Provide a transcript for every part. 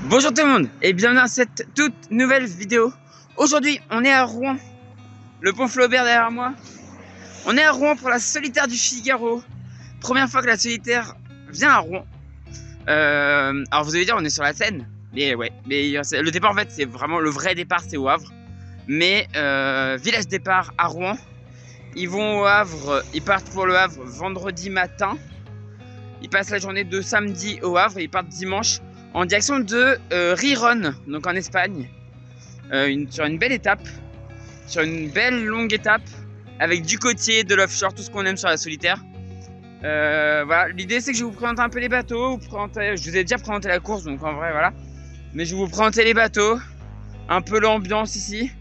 Bonjour tout le monde et bienvenue dans cette toute nouvelle vidéo. Aujourd'hui on est à Rouen, le pont Flaubert derrière moi. On est à Rouen pour la solitaire du Figaro. Première fois que la solitaire vient à Rouen. Alors vous allez dire on est sur la Seine. Mais ouais, mais le départ en fait c'est vraiment le vrai départ, c'est au Havre. Mais village départ à Rouen. Ils vont au Havre, ils partent pour le Havre vendredi matin. Ils passent la journée de samedi au Havre et ils partent dimanche en direction de Riron, donc en Espagne, sur une belle étape, sur une belle longue étape, avec du côtier, de l'offshore, tout ce qu'on aime sur la solitaire. Voilà, l'idée c'est que je vais vous présenter un peu les bateaux, je vous ai déjà présenté la course, donc en vrai voilà, mais je vais vous présenter les bateaux, un peu l'ambiance ici.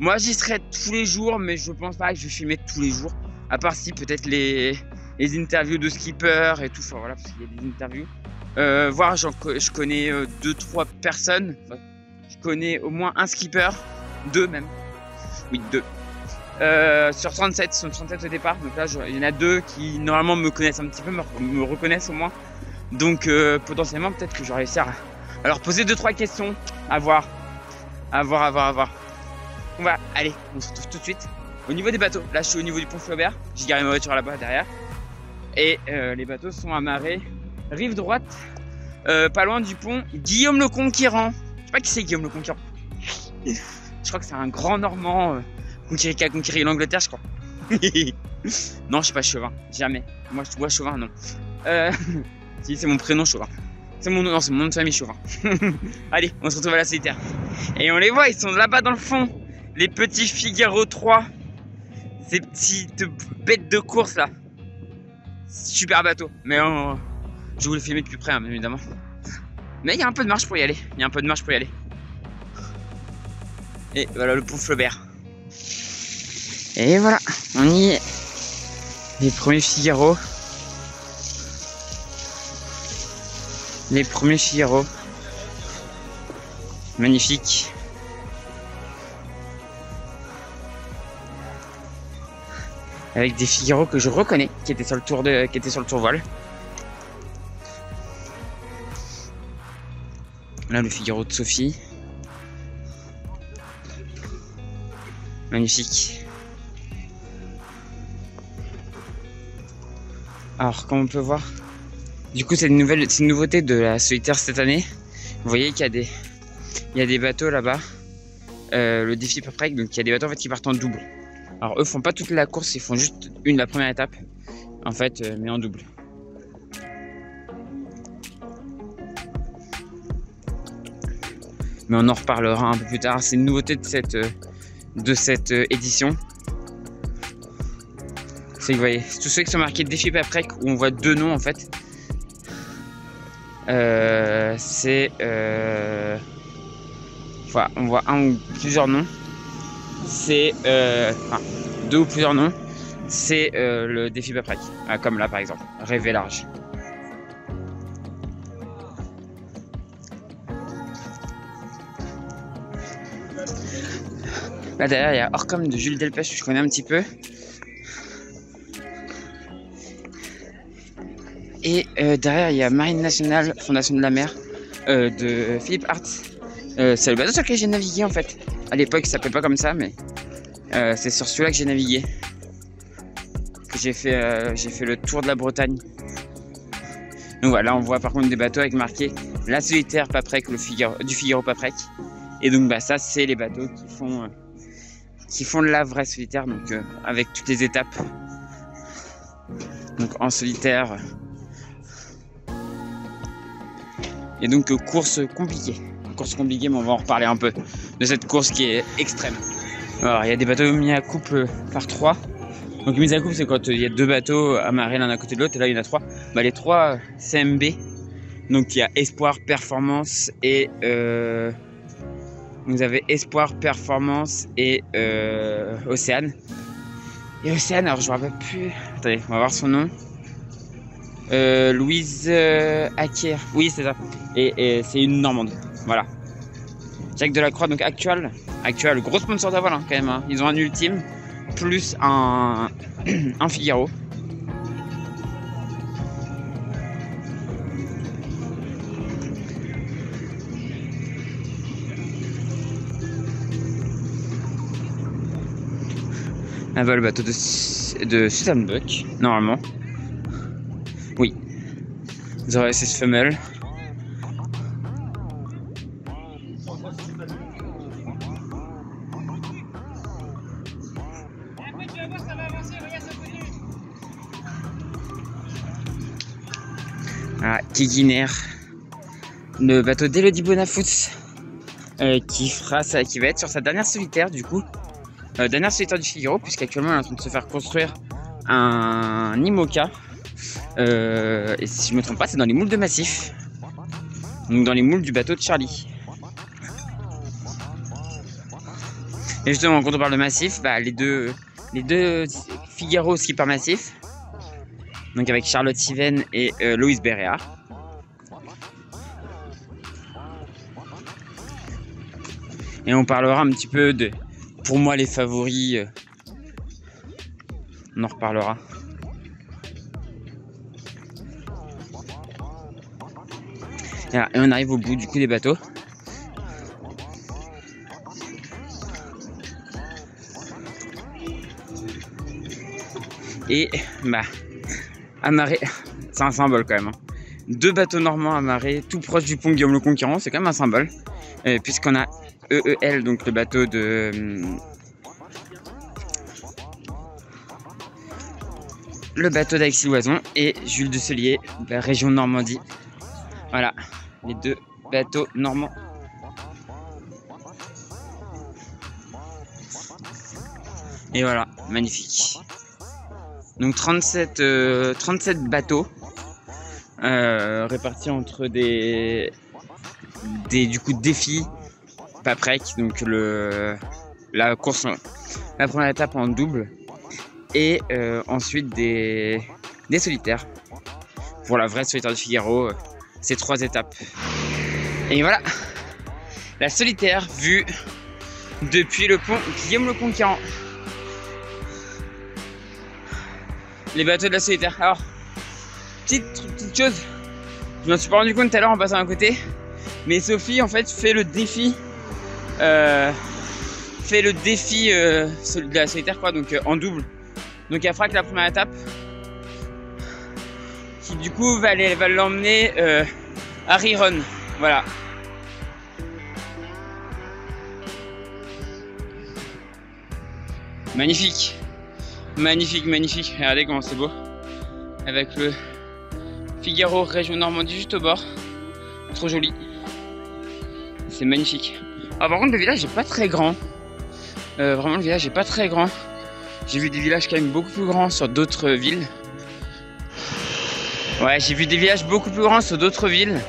Moi j'y serai tous les jours, mais je pense pas que je vais filmer tous les jours, à part si peut-être les interviews de skipper et tout, enfin voilà, parce qu'il y a des interviews. Voir, je connais 2-3 personnes. Enfin, je connais au moins un skipper, 2 même. Oui, 2. Sur 37, ils sont 37 au départ. Donc là, il y en a 2 qui normalement me connaissent un petit peu, me reconnaissent au moins. Donc potentiellement, peut-être que j'aurai réussi à leur poser 2-3 questions. À voir. On va, allez, on se retrouve tout de suite. Au niveau des bateaux, là je suis au niveau du pont Flaubert. J'ai garé ma voiture là-bas derrière. Et les bateaux sont amarrés rive droite, pas loin du pont Guillaume le Conquérant. Je sais pas qui c'est Guillaume le Conquérant. Je crois que c'est un grand Normand qui a conquéri l'Angleterre, je crois. Non, je suis pas Chauvin, jamais. Moi je vois Chauvin, non. Si, c'est mon prénom Chauvin. C'est mon nom de famille Chauvin. Allez, on se retrouve à la solitaire. Et on les voit, ils sont là-bas dans le fond. Les petits Figaro 3. Ces petites bêtes de course là. Super bateau. Mais je voulais filmer de plus près, hein, bien évidemment. Mais il y a un peu de marche pour y aller. Et voilà le pont Flaubert. Et voilà, on y est. Les premiers Figaro. Magnifique. Avec des Figaro que je reconnais, qui étaient sur le tour voile. Là, le Figaro de Sophie. Magnifique. Alors, comme on peut voir, du coup, c'est une nouveauté de la solitaire cette année. Vous voyez qu'il y a des bateaux là-bas. Le défi Paprec, donc il y a des bateaux en fait qui partent en double. Alors, eux font pas toute la course, ils font juste la première étape, en fait, mais en double. Mais on en reparlera un peu plus tard. C'est une nouveauté de cette édition. C'est que vous voyez, tous ceux qui sont marqués défi Paprec, où on voit 2 noms en fait. Voilà, on voit un ou plusieurs noms. C'est 2 ou plusieurs noms. C'est le défi Paprec, comme là par exemple, rêver large. Là derrière il y a Orcom de Jules Delpech que je connais un petit peu. Et derrière il y a Marine Nationale, Fondation de la Mer de Philippe Hart. C'est le bateau sur lequel j'ai navigué en fait. À l'époque il s'appelait pas comme ça, mais c'est sur celui-là que j'ai navigué. Que j'ai fait le tour de la Bretagne. Donc voilà, on voit par contre des bateaux avec marqué la solitaire Paprec, du Figaro Paprec. Et donc bah ça c'est les bateaux qui font la vraie solitaire, donc avec toutes les étapes. Donc en solitaire. Et donc course compliquée, mais on va en reparler un peu de cette course qui est extrême. Alors il y a des bateaux mis à couple par 3. Donc mise à couple c'est quand il y a 2 bateaux amarrés l'un à côté de l'autre, et là il y en a 3. Bah, les 3 CMB, donc il y a Espoir, Performance et vous avez Espoir, Performance et Océane. Et Océane, alors je me rappelle plus. Attendez, on va voir son nom. Louise Aquier. Oui, c'est ça. Et c'est une Normande. Voilà. Jacques Delacroix, donc actuel, gros sponsor d'avoile hein, quand même. Hein. Ils ont un ultime plus un Figaro. Là-bas le bateau de Susanbuck, normalement. Oui. Vous aurez ces femelles. Ah, Keguiner, le bateau d'Elodie Bonafous, qui va être sur sa dernière solitaire du coup, dernière solitaire du Figaro, puisqu'actuellement elle est en train de se faire construire un IMOCA, et si je me trompe pas c'est dans les moules de Massif, donc dans les moules du bateau de Charlie. Et justement quand on parle de Massif, bah, les deux Figaro skipper Massif, donc avec Charlotte Siven et Loïs Béréard. Et on parlera un petit peu de, pour moi, les favoris. On en reparlera. Et on arrive au bout du coup des bateaux. Et bah, amarré, c'est un symbole quand même. Hein. 2 bateaux normands amarrés, tout proche du pont Guillaume le Conquérant, c'est quand même un symbole. Puisqu'on a EEL, donc le bateau de d'Alexis Loison, et Jules de Cellier, la région Normandie. Voilà, les 2 bateaux normands. Et voilà, magnifique. Donc 37 bateaux répartis entre des du coup défis, Paprec, donc la première étape en double, et ensuite des solitaires pour la vraie solitaire du Figaro, c'est 3 étapes. Et voilà, la solitaire vue depuis le pont Guillaume le Conquérant. Les bateaux de la solitaire. Alors, petite chose, je m'en suis pas rendu compte tout à l'heure en passant à côté, mais Sophie en fait fait le défi de la solitaire quoi, donc en double. Donc elle fera que la première étape, qui du coup va l'emmener à Riron. Voilà. Magnifique. Magnifique, magnifique. Regardez comment c'est beau. Avec le Figaro région Normandie juste au bord. Trop joli. C'est magnifique. Ah, par contre le village est pas très grand. Vraiment le village est pas très grand. J'ai vu des villages quand même beaucoup plus grands sur d'autres villes. Ouais, j'ai vu des villages beaucoup plus grands sur d'autres villes.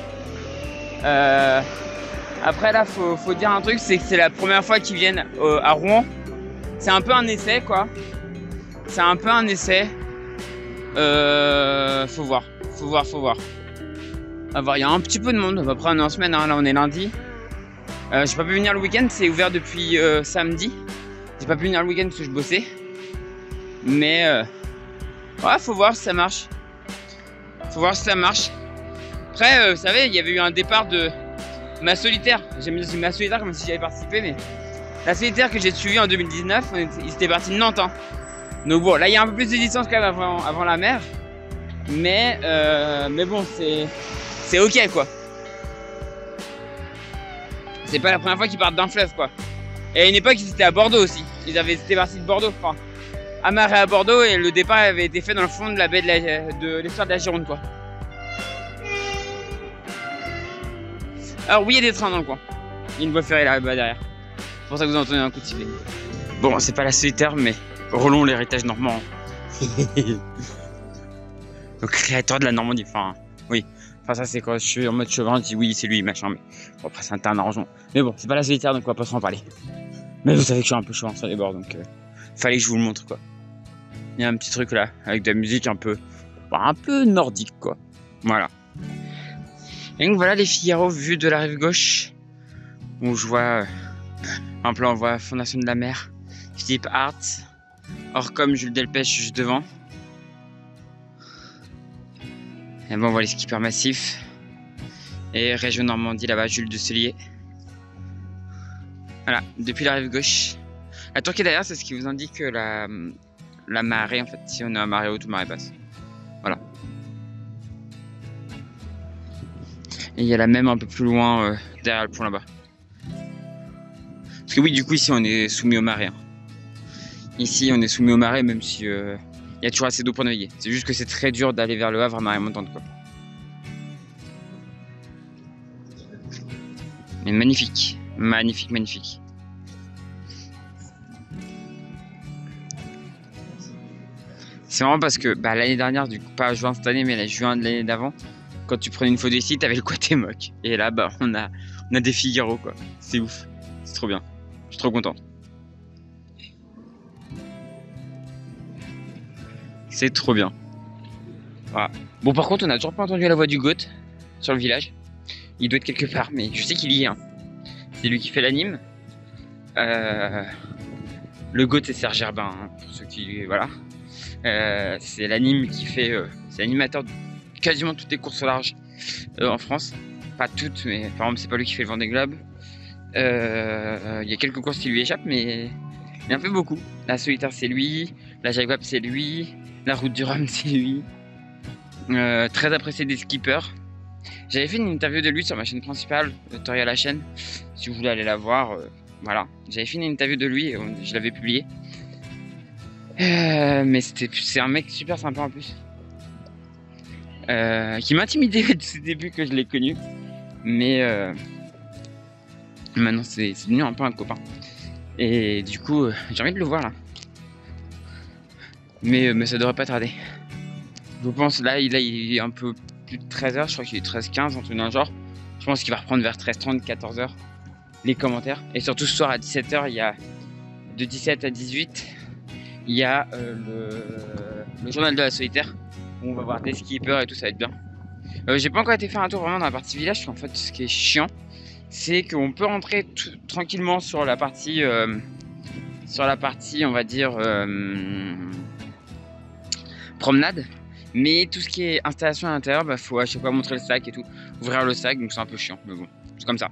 Après là faut dire un truc, c'est que c'est la première fois qu'ils viennent à Rouen. C'est un peu un essai quoi. C'est un peu un essai. Faut voir. À voir, il y a un petit peu de monde. Après on est en semaine, hein. Là on est lundi. J'ai pas pu venir le week-end, c'est ouvert depuis samedi. J'ai pas pu venir le week-end parce que je bossais. Mais ouais, faut voir si ça marche. Après, vous savez, il y avait eu un départ de ma solitaire. J'aime dire ma solitaire comme si j'avais participé, mais la solitaire que j'ai suivie en 2019, ils étaient partis de Nantes. Hein. Donc bon, là il y a un peu plus de distance quand même avant la mer. Mais bon, c'est ok quoi. C'est pas la première fois qu'ils partent d'un fleuve quoi. Et à une époque ils étaient à Bordeaux aussi. Ils étaient partis de Bordeaux, enfin, amarrés à Bordeaux, et le départ avait été fait dans le fond de la baie de l'histoire de la Gironde quoi. Alors oui, il y a des trains dans le coin. Il y a une voie ferrée là-bas derrière. C'est pour ça que vous entendez un coup de sifflet. Bon, c'est pas la solitaire, mais Roland, l'héritage normand. Le créateur de la Normandie. Enfin, oui. Enfin, ça, c'est quand je suis en mode chevin, je dis oui, c'est lui, machin. Mais bon, après, c'est un arrangement. Mais bon, c'est pas la solitaire, donc on va pas s'en parler. Mais vous savez que je suis un peu chevin sur les bords, donc fallait que je vous le montre, quoi. Il y a un petit truc là, avec de la musique un peu nordique, quoi. Voilà. Et donc voilà les Figaro vus de la rive gauche, où je vois un plan, on voit Fondation de la Mer, Philippe Hart, Orcom, Jules Delpech juste devant. Et bon, on voit les skippers massifs. Et région Normandie là-bas, Jules de Cellier. Voilà, depuis la rive gauche. La tour qui est derrière, c'est ce qui vous indique la marée en fait, si on est à marée haute ou marée basse. Voilà. Et il y a la même un peu plus loin derrière le pont là-bas. Parce que oui, du coup ici on est soumis aux marées. Hein. Ici on est soumis aux marées même si il y a toujours assez d'eau pour naviguer. C'est juste que c'est très dur d'aller vers le Havre à marée montante quoi. Mais magnifique, magnifique, magnifique. C'est marrant parce que l'année dernière, du coup pas juin cette année mais la juin de l'année d'avant, quand tu prenais une photo ici, t'avais le côté moque. Et là on a des Figaro quoi. C'est ouf, c'est trop bien. Je suis trop content. C'est trop bien. Voilà. Bon par contre on a toujours pas entendu la voix du GOAT sur le village. Il doit être quelque part mais je sais qu'il y est. Hein. C'est lui qui fait l'anime. Le GOAT c'est Serge Herbin hein, pour ceux qui... Voilà. C'est l'anime qui fait... c'est l'animateur de quasiment toutes les courses au large en France. Pas toutes mais par exemple c'est pas lui qui fait le Vendée Globe. Il y a quelques courses qui lui échappent mais il en fait beaucoup. La solitaire c'est lui. La Jaguar c'est lui. La route du Rhum c'est lui. Très apprécié des skippers. J'avais fait une interview de lui sur ma chaîne principale, Tori à la chaîne, si vous voulez aller la voir, voilà. J'avais fait une interview de lui et je l'avais publié. Mais c'est un mec super sympa en plus. Qui m'a intimidé au début que je l'ai connu. Mais maintenant c'est devenu un peu un copain. Et du coup, j'ai envie de le voir là. Mais ça devrait pas tarder. Je pense là il est un peu plus de 13h, je crois qu'il est 13h15 entre un genre. Je pense qu'il va reprendre vers 13h30, 14h les commentaires. Et surtout ce soir à 17h, il y a de 17 à 18, il y a le journal de la solitaire où on va voir des skippers et tout, ça va être bien. J'ai pas encore été faire un tour vraiment dans la partie village, parce qu'en fait ce qui est chiant, c'est qu'on peut rentrer tranquillement sur la partie on va dire promenade. Mais tout ce qui est installation à l'intérieur, faut à chaque fois montrer le sac et tout, ouvrir le sac, donc c'est un peu chiant, mais bon, c'est comme ça.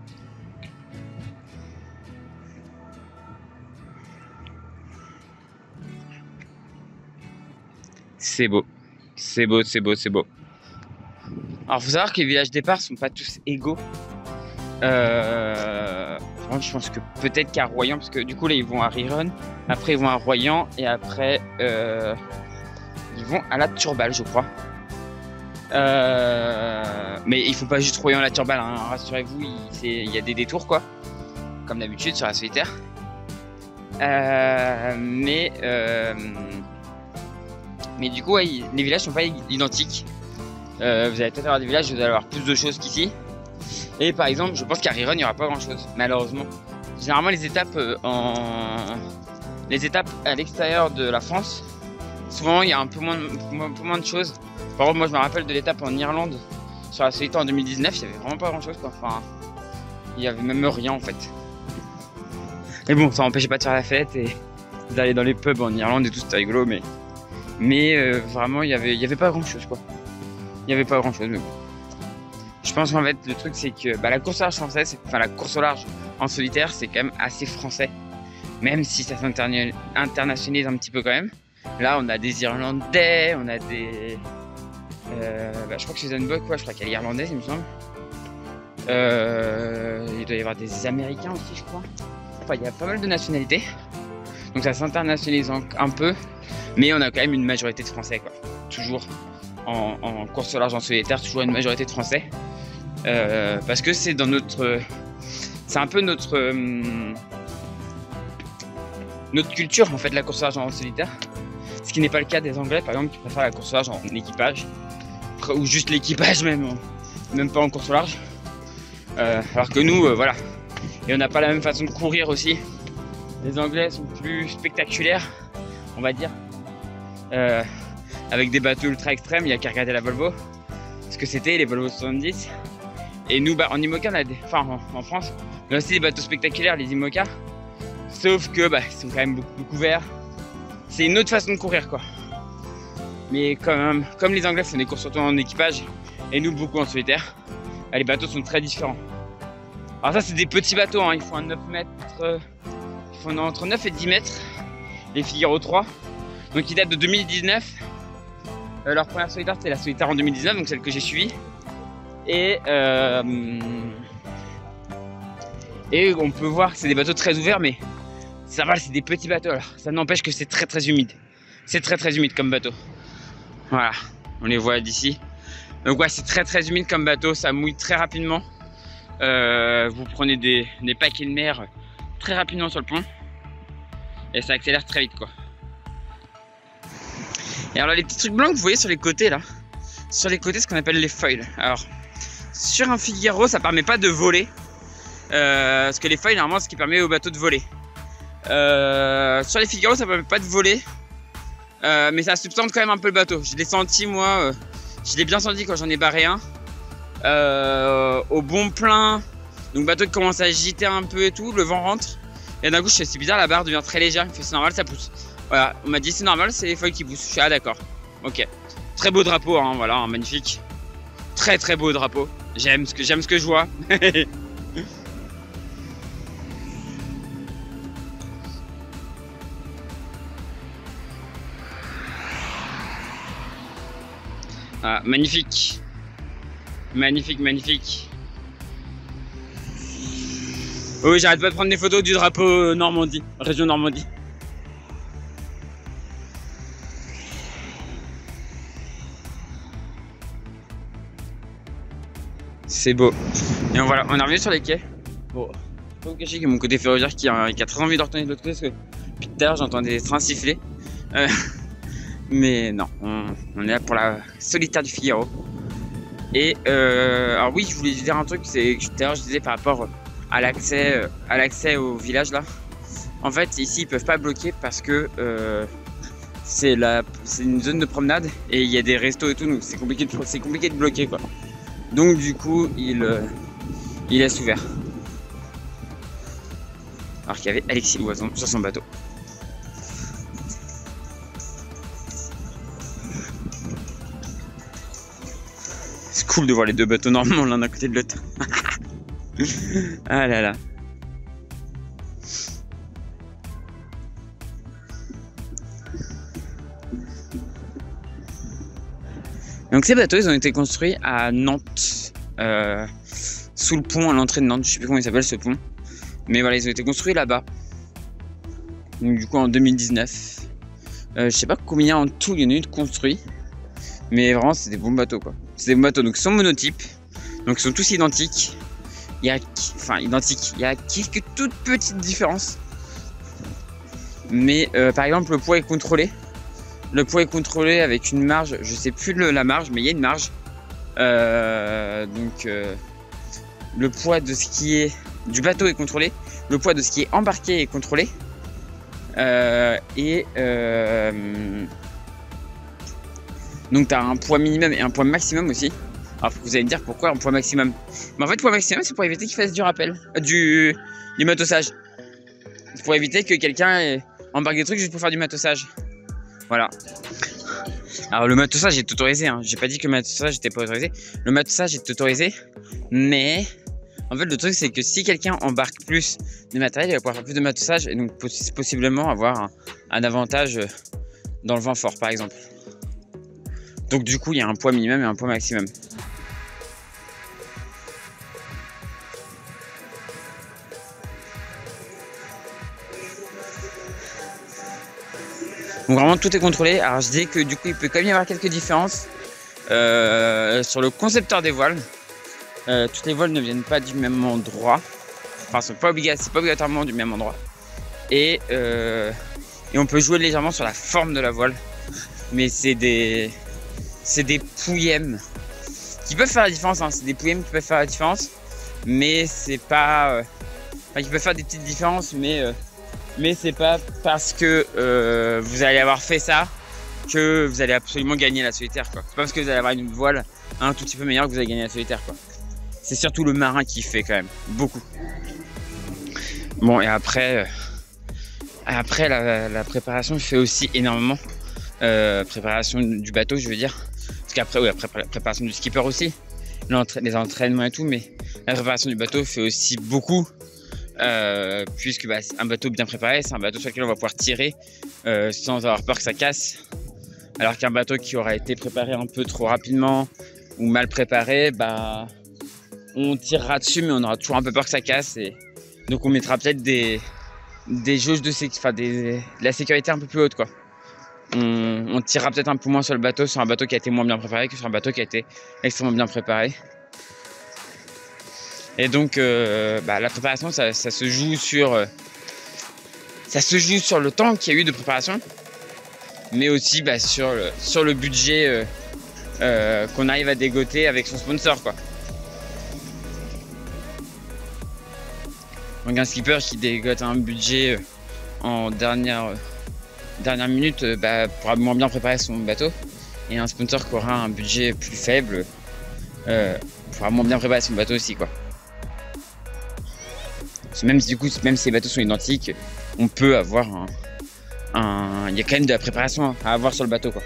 C'est beau, c'est beau, c'est beau, c'est beau. Alors faut savoir que les villages départ sont pas tous égaux. Je pense que peut-être qu'à Royan, parce que du coup là ils vont à Riron, après ils vont à Royan et après ils vont à la Turballe, je crois. Mais il faut pas juste Royan à la Turballe, hein. Rassurez-vous, il y a des détours quoi, comme d'habitude sur la solitaire. Mais du coup, ouais, les villages sont pas identiques. Vous allez peut-être avoir des villages où vous allez avoir plus de choses qu'ici. Et par exemple, je pense qu'à Riron, il n'y aura pas grand-chose, malheureusement. Généralement, les étapes à l'extérieur de la France, souvent il y a un peu moins de choses. Par exemple, moi je me rappelle de l'étape en Irlande sur la solitaire en 2019, il n'y avait vraiment pas grand chose quoi. Enfin, il n'y avait même rien en fait. Mais bon, ça n'empêchait pas de faire la fête et d'aller dans les pubs en Irlande et tout, c'était rigolo. Mais vraiment, il y avait pas grand chose quoi. Il n'y avait pas grand chose, mais bon. Je pense qu'en fait, le truc c'est que la course au large française, enfin la course au large en solitaire, c'est quand même assez français. Même si ça s'internationalise un petit peu quand même. Là, on a des Irlandais, on a des... je crois que chez Zenbuck, je crois qu'elle est irlandaise, il me semble. Il doit y avoir des Américains aussi, je crois. Enfin, il y a pas mal de nationalités. Donc ça s'internationalise un peu. Mais on a quand même une majorité de Français, quoi. Toujours en course au large en solitaire, toujours une majorité de Français. Parce que c'est dans notre... C'est un peu notre culture, en fait, la course au large en solitaire. Ce qui n'est pas le cas des Anglais, par exemple, qui préfèrent la course au large en équipage. Ou juste l'équipage même pas en course au large. Alors que nous, voilà. Et on n'a pas la même façon de courir aussi. Les Anglais sont plus spectaculaires, on va dire. Avec des bateaux ultra extrêmes, il n'y a qu'à regarder la Volvo. Ce que c'était les Volvo 70. Et nous, en IMOCA, en France, on a aussi des bateaux spectaculaires, les IMOCA. Sauf que ils sont quand même beaucoup couverts. C'est une autre façon de courir, quoi. Mais comme les Anglais font des courses surtout en équipage, et nous beaucoup en solitaire, les bateaux sont très différents. Alors ça, c'est des petits bateaux, hein. Ils font un 9 mètres, ils font entre 9 et 10 mètres, les Figaro 3. Donc ils datent de 2019. Leur première solitaire c'était la solitaire en 2019, donc celle que j'ai suivie. Et on peut voir que c'est des bateaux très ouverts, mais ça va, c'est des petits bateaux. Alors ça n'empêche que c'est très humide. C'est très humide comme bateau. Voilà, on les voit d'ici. Donc ouais, c'est très humide comme bateau, ça mouille très rapidement. Vous prenez des paquets de mer très rapidement sur le pont. Et ça accélère très vite quoi. Et alors là, les petits trucs blancs que vous voyez sur les côtés là, sur les côtés, ce qu'on appelle les foils. Alors sur un Figaro, ça permet pas de voler, parce que les foils normalement, c'est ce qui permet au bateau de voler. Sur les Figaro, ça permet pas de voler, mais ça subtente quand même un peu le bateau. Je l'ai senti moi, je l'ai bien senti quand j'en ai barré un, au bon plein. Donc le bateau qui commence à agiter un peu et tout, le vent rentre. Et d'un coup, je fais c'est bizarre, la barre devient très légère. C'est normal, ça pousse. Voilà, on m'a dit c'est normal, c'est les foils qui poussent. Je suis d'accord. Ok. Très beau drapeau, hein, voilà, hein, magnifique. Très beau drapeau. J'aime ce que je vois. Ah, magnifique. Magnifique. Oui, j'arrête pas de prendre des photos du drapeau Normandie, région Normandie. C'est beau. Et voilà, on est revenu sur les quais. Bon, faut vous cacher que mon côté ferroviaire qui a très envie de retourner de l'autre côté, parce que depuis tout à l'heure j'entends des trains siffler. Mais non, on est là pour la solitaire du Figaro. Et alors oui, je voulais dire un truc, c'est que tout à l'heure je disais par rapport à l'accès au village là. En fait, ici ils peuvent pas bloquer parce que c'est une zone de promenade et il y a des restos et tout, donc c'est compliqué de bloquer quoi. Donc du coup, il laisse ouvert. Alors qu'il y avait Alexis Loison sur son bateau. C'est cool de voir les deux bateaux normands l'un d'un côté de l'autre. Ah là là. Donc ces bateaux, ils ont été construits à Nantes, sous le pont à l'entrée de Nantes. Je sais plus comment il s'appelle ce pont, mais voilà, ils ont été construits là-bas. Donc du coup en 2019. Je sais pas combien en tout il y en a eu de construits, mais vraiment c'est des bons bateaux quoi. C'est des bons bateaux, donc ils sont monotypes, donc ils sont tous identiques. Il y a quelques toutes petites différences, mais par exemple le poids est contrôlé. Le poids est contrôlé avec une marge, je sais plus la marge, mais il y a une marge. Donc le poids de ce qui est du bateau est contrôlé, le poids de ce qui est embarqué est contrôlé. Donc tu as un poids minimum et un poids maximum aussi. Alors vous allez me dire pourquoi un poids maximum. Mais en fait, poids maximum, c'est pour éviter qu'il fasse du rappel, du matossage. C'est pour éviter que quelqu'un embarque des trucs juste pour faire du matossage. Voilà. Alors le matossage est autorisé, hein. J'ai pas dit que le matossage n'était pas autorisé. Le matossage est autorisé, mais en fait le truc c'est que si quelqu'un embarque plus de matériel, il va pouvoir faire plus de matossage et donc possiblement avoir un avantage dans le vent fort par exemple. Donc du coup il y a un poids minimum et un poids maximum. Donc vraiment tout est contrôlé. Alors je dis que du coup il peut quand même y avoir quelques différences sur le concepteur des voiles. Toutes les voiles ne viennent pas du même endroit. Enfin c'est pas obligatoirement du même endroit. Et on peut jouer légèrement sur la forme de la voile. Mais c'est des pouillèmes qui peuvent faire la différence, hein. C'est des pouillèmes qui peuvent faire la différence. Mais c'est pas... enfin qui peuvent faire des petites différences, mais c'est pas parce que vous allez avoir fait ça que vous allez absolument gagner la solitaire quoi. C'est pas parce que vous allez avoir une voile un tout petit peu meilleure que vous allez gagner la solitaire quoi. C'est surtout le marin qui fait quand même beaucoup. Bon et après la préparation fait aussi énormément. Préparation du bateau je veux dire. Parce qu'après oui, après la préparation du skipper aussi. Les entraînements et tout, mais la préparation du bateau fait aussi beaucoup. puisque bah, un bateau bien préparé, c'est un bateau sur lequel on va pouvoir tirer sans avoir peur que ça casse. Alors qu'un bateau qui aura été préparé un peu trop rapidement ou mal préparé, bah, on tirera dessus mais on aura toujours un peu peur que ça casse. Et donc on mettra peut-être des jauges de la sécurité un peu plus haute, quoi. On tirera peut-être un peu moins sur le bateau, sur un bateau qui a été moins bien préparé que sur un bateau qui a été extrêmement bien préparé. Et donc bah, la préparation, ça se joue sur le temps qu'il y a eu de préparation, mais aussi bah, sur le budget qu'on arrive à dégoter avec son sponsor, quoi. Donc un skipper qui dégote un budget en dernière minute bah, pourra moins bien préparer son bateau, et un sponsor qui aura un budget plus faible pourra moins bien préparer son bateau aussi, quoi. Même si les bateaux sont identiques, on peut avoir il y a quand même de la préparation à avoir sur le bateau, quoi.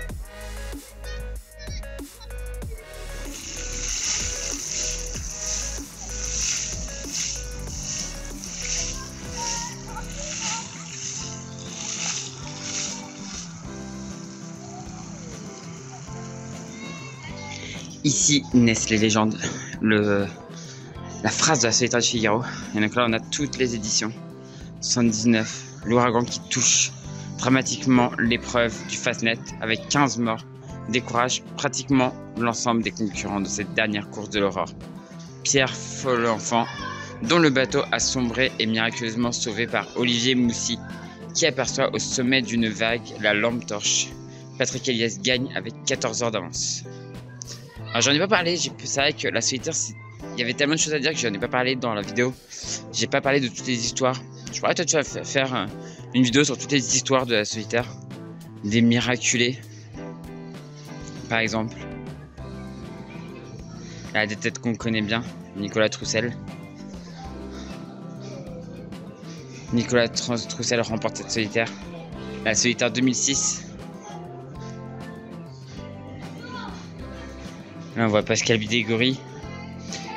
Ici naissent les légendes, la phrase de la Solitaire du Figaro. Et donc là, on a toutes les éditions. 79, l'ouragan qui touche dramatiquement l'épreuve du Fastnet avec 15 morts, décourage pratiquement l'ensemble des concurrents de cette dernière course de l'aurore. Pierre Folenfant, dont le bateau a sombré, est miraculeusement sauvé par Olivier Moussy, qui aperçoit au sommet d'une vague la lampe torche. Patrick Elias gagne avec 14 heures d'avance. Alors j'en ai pas parlé, c'est vrai que la Solitaire, il y avait tellement de choses à dire que j'en ai pas parlé dans la vidéo. J'ai pas parlé de toutes les histoires. Je pourrais peut-être faire une vidéo sur toutes les histoires de la Solitaire. Des miraculés, par exemple. Là, des têtes qu'on connaît bien. Nicolas Troussel. Nicolas Troussel remporte cette Solitaire. La Solitaire 2006. Là, on voit Pascal Bidégory,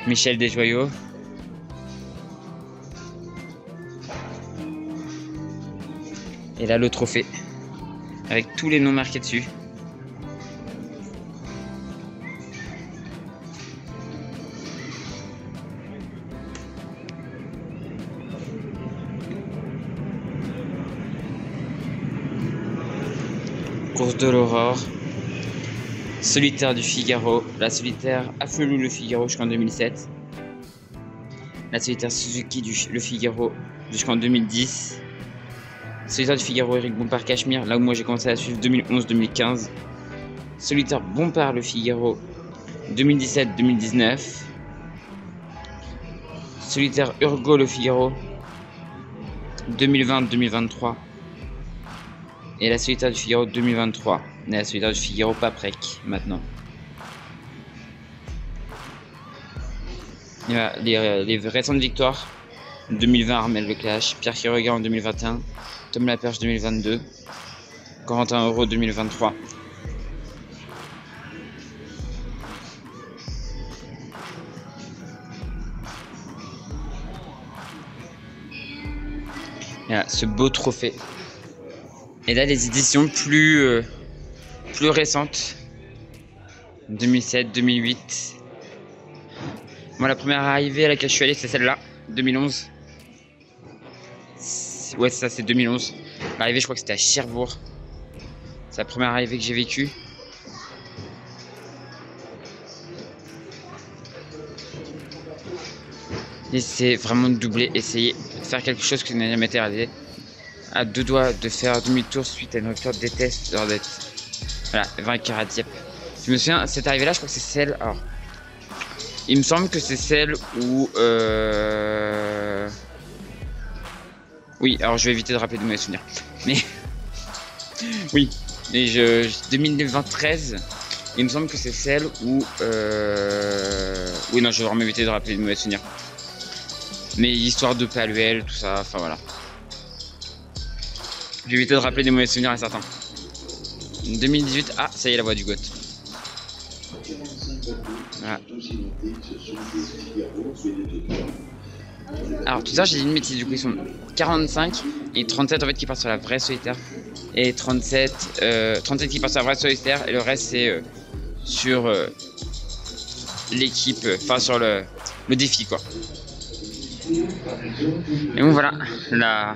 Michel Desjoyaux. Et là, le trophée, avec tous les noms marqués dessus. Course de l'Aurore. Solitaire du Figaro, la Solitaire Afflelou le Figaro jusqu'en 2007, la Solitaire Suzuki le Figaro jusqu'en 2010, Solitaire du Figaro Eric Bompard Cachemire, là où moi j'ai commencé à suivre 2011-2015, Solitaire Bompard le Figaro 2017-2019, Solitaire Urgo le Figaro 2020-2023 et la Solitaire du Figaro 2023. Et la Solitaire du Figaro Paprec maintenant. Et voilà, les récentes victoires 2020 Armel Leclache, Pierre Quiroga en 2021, Tom Laperche 2022, Corentin Euro 2023. Et voilà, ce beau trophée. Et là, les éditions plus récentes, 2007, 2008. Moi, la première arrivée à laquelle je suis allé, c'est celle-là, 2011. Ouais, ça, c'est 2011. L'arrivée, je crois que c'était à Cherbourg. C'est la première arrivée que j'ai vécue. Et c'est vraiment de doubler, essayer de faire quelque chose qui n'a jamais été réalisé. À deux doigts de faire demi-tour suite à une rupture des tests lors d'être. Voilà, vainqueur à Dieppe. Je me souviens, cette arrivée là, je crois que c'est celle. Alors, il me semble que c'est celle où. Oui, alors je vais éviter de rappeler de mes souvenirs. Mais. Oui, mais 2013, il me semble que c'est celle où. Oui, non, je vais vraiment éviter de rappeler de mauvais souvenirs. Mais histoire de Paluel, tout ça, enfin voilà. Je vais éviter de rappeler des mauvais souvenirs à certains. 2018, ah, ça y est, la voix du GOAT. Voilà. Alors tout ça j'ai dit une bêtise, du coup ils sont 45 et 37 en fait qui partent sur la vraie solitaire. Et 37 qui partent sur la vraie solitaire et le reste c'est sur l'équipe, enfin sur le défi quoi. Et bon voilà, la...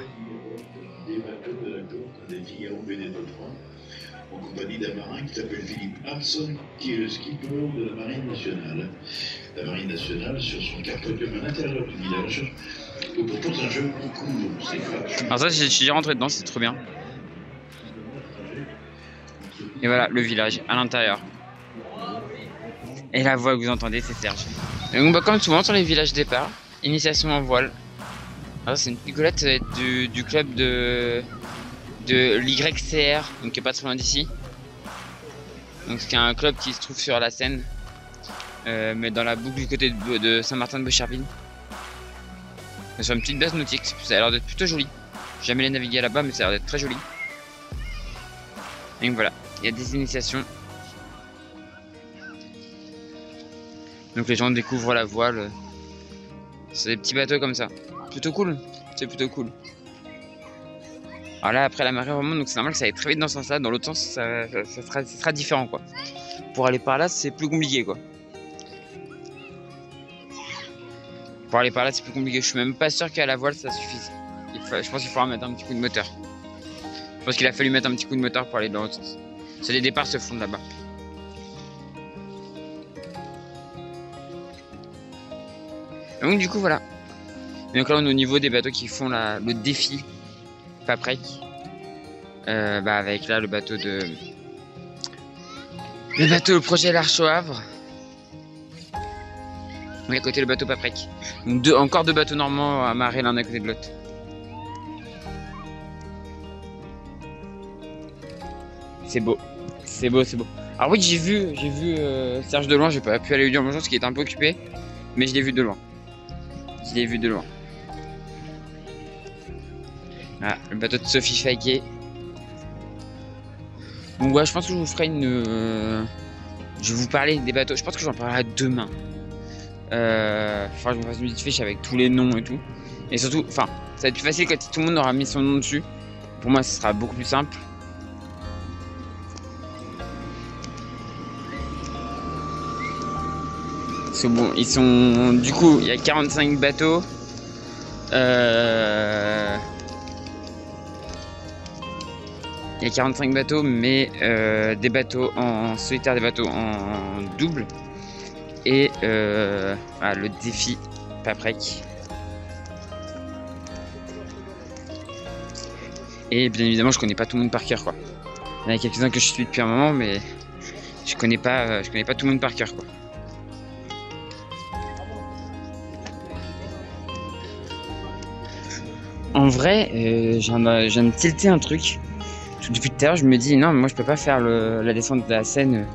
en compagnie d'un marin qui s'appelle Philippe Hanson, qui est le skipper de la Marine nationale. La Marine nationale, sur son carpodium à l'intérieur du village, où propose un jeu concours. Alors ça, je suis rentré dedans, c'est trop bien. Et voilà, le village, à l'intérieur. Et la voix que vous entendez, c'est Serge. Et donc, bah, comme souvent sur les villages départ, initiation en voile. Alors c'est une picolette du club de l'YCR, donc qui est pas très loin d'ici. Donc c'est un club qui se trouve sur la Seine, mais dans la boucle du côté de Saint-Martin-de-Beaucherville. Sur une petite base nautique, ça a l'air d'être plutôt joli. J'ai jamais navigué là-bas, mais ça a l'air d'être très joli. Et donc voilà, il y a des initiations. Donc les gens découvrent la voile. C'est des petits bateaux comme ça. Plutôt cool, c'est plutôt cool. Alors là, après la marée remonte, donc c'est normal que ça aille très vite dans ce sens-là. Dans l'autre sens, ça sera différent quoi. Pour aller par là, c'est plus compliqué quoi. Pour aller par là, c'est plus compliqué. Je suis même pas sûr qu'à la voile ça suffise. Je pense qu'il faudra mettre un petit coup de moteur. Je pense qu'il a fallu mettre un petit coup de moteur pour aller dans l'autre sens. C'est les départs se font là-bas. Donc du coup voilà. Et donc là on est au niveau des bateaux qui font le défi Paprec. Avec là le bateau le projet L'Arche au Havre. Oui, à côté le bateau Paprec. Donc encore deux bateaux normands amarrés l'un à côté de l'autre. C'est beau, c'est beau, c'est beau. Alors oui, j'ai vu Serge de loin. J'ai pas pu aller lui dire bonjour parce qu'il était un peu occupé, mais je l'ai vu de loin. Je l'ai vu de loin. Ah, le bateau de Sophie Fayquet. Donc ouais, je pense que je vous ferai je vais vous parler des bateaux. Je pense que j'en parlerai demain. Enfin, je me fasse une petite fiche avec tous les noms et tout. Et surtout, enfin, ça va être plus facile quand tout le monde aura mis son nom dessus. Pour moi, ce sera beaucoup plus simple. C'est bon, ils sont... Du coup, il y a 45 bateaux. Il y a 45 bateaux, mais des bateaux en solitaire, des bateaux en double. Et le défi Paprec. Et bien évidemment, je connais pas tout le monde par cœur, quoi. Il y en a quelques-uns que je suis depuis un moment, mais je connais pas tout le monde par cœur, quoi. En vrai, j'ai me tilter un truc. Depuis tout à l'heure, je me dis non, moi je peux pas faire la descente de la Seine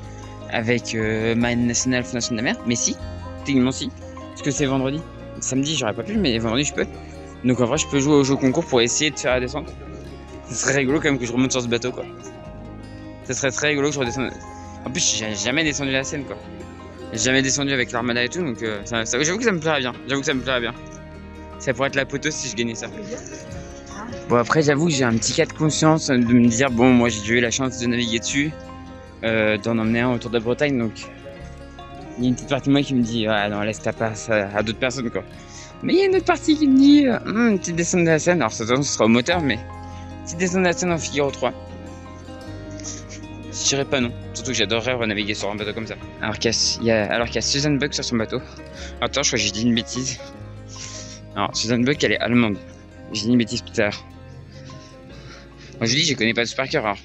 avec Marine nationale, Fondation de la mer. Mais si, techniquement si, parce que c'est vendredi. Samedi, j'aurais pas pu, mais vendredi je peux. Donc en vrai, je peux jouer au jeu concours pour essayer de faire la descente. Ce serait rigolo quand même que je remonte sur ce bateau, quoi. Ce serait très rigolo que je redescende. En plus, j'ai jamais descendu la Seine, quoi. J'ai jamais descendu avec l'Armada et tout, donc j'avoue que ça me plairait bien. Ça pourrait être la poteau si je gagnais ça. Bon, après, j'avoue que j'ai un petit cas de conscience de me dire, bon, moi j'ai déjà eu la chance de naviguer dessus, d'en emmener un autour de la Bretagne, donc il y a une petite partie de moi qui me dit, ah non, laisse ta place à d'autres personnes, quoi. Mais il y a une autre partie qui me dit, une petite descente de la Seine, alors ce sera au moteur, mais petite descente de la Seine en Figaro 3. Je dirais pas non, surtout que j'adorerais renaviguer sur un bateau comme ça. Alors qu'il y a Suzanne Buck sur son bateau. Attends, je crois que j'ai dit une bêtise. Alors, Suzanne Buck, elle est allemande. J'ai dit une bêtise tout à l'heure. Moi, je dis, je connais pas tous par cœur. Alors.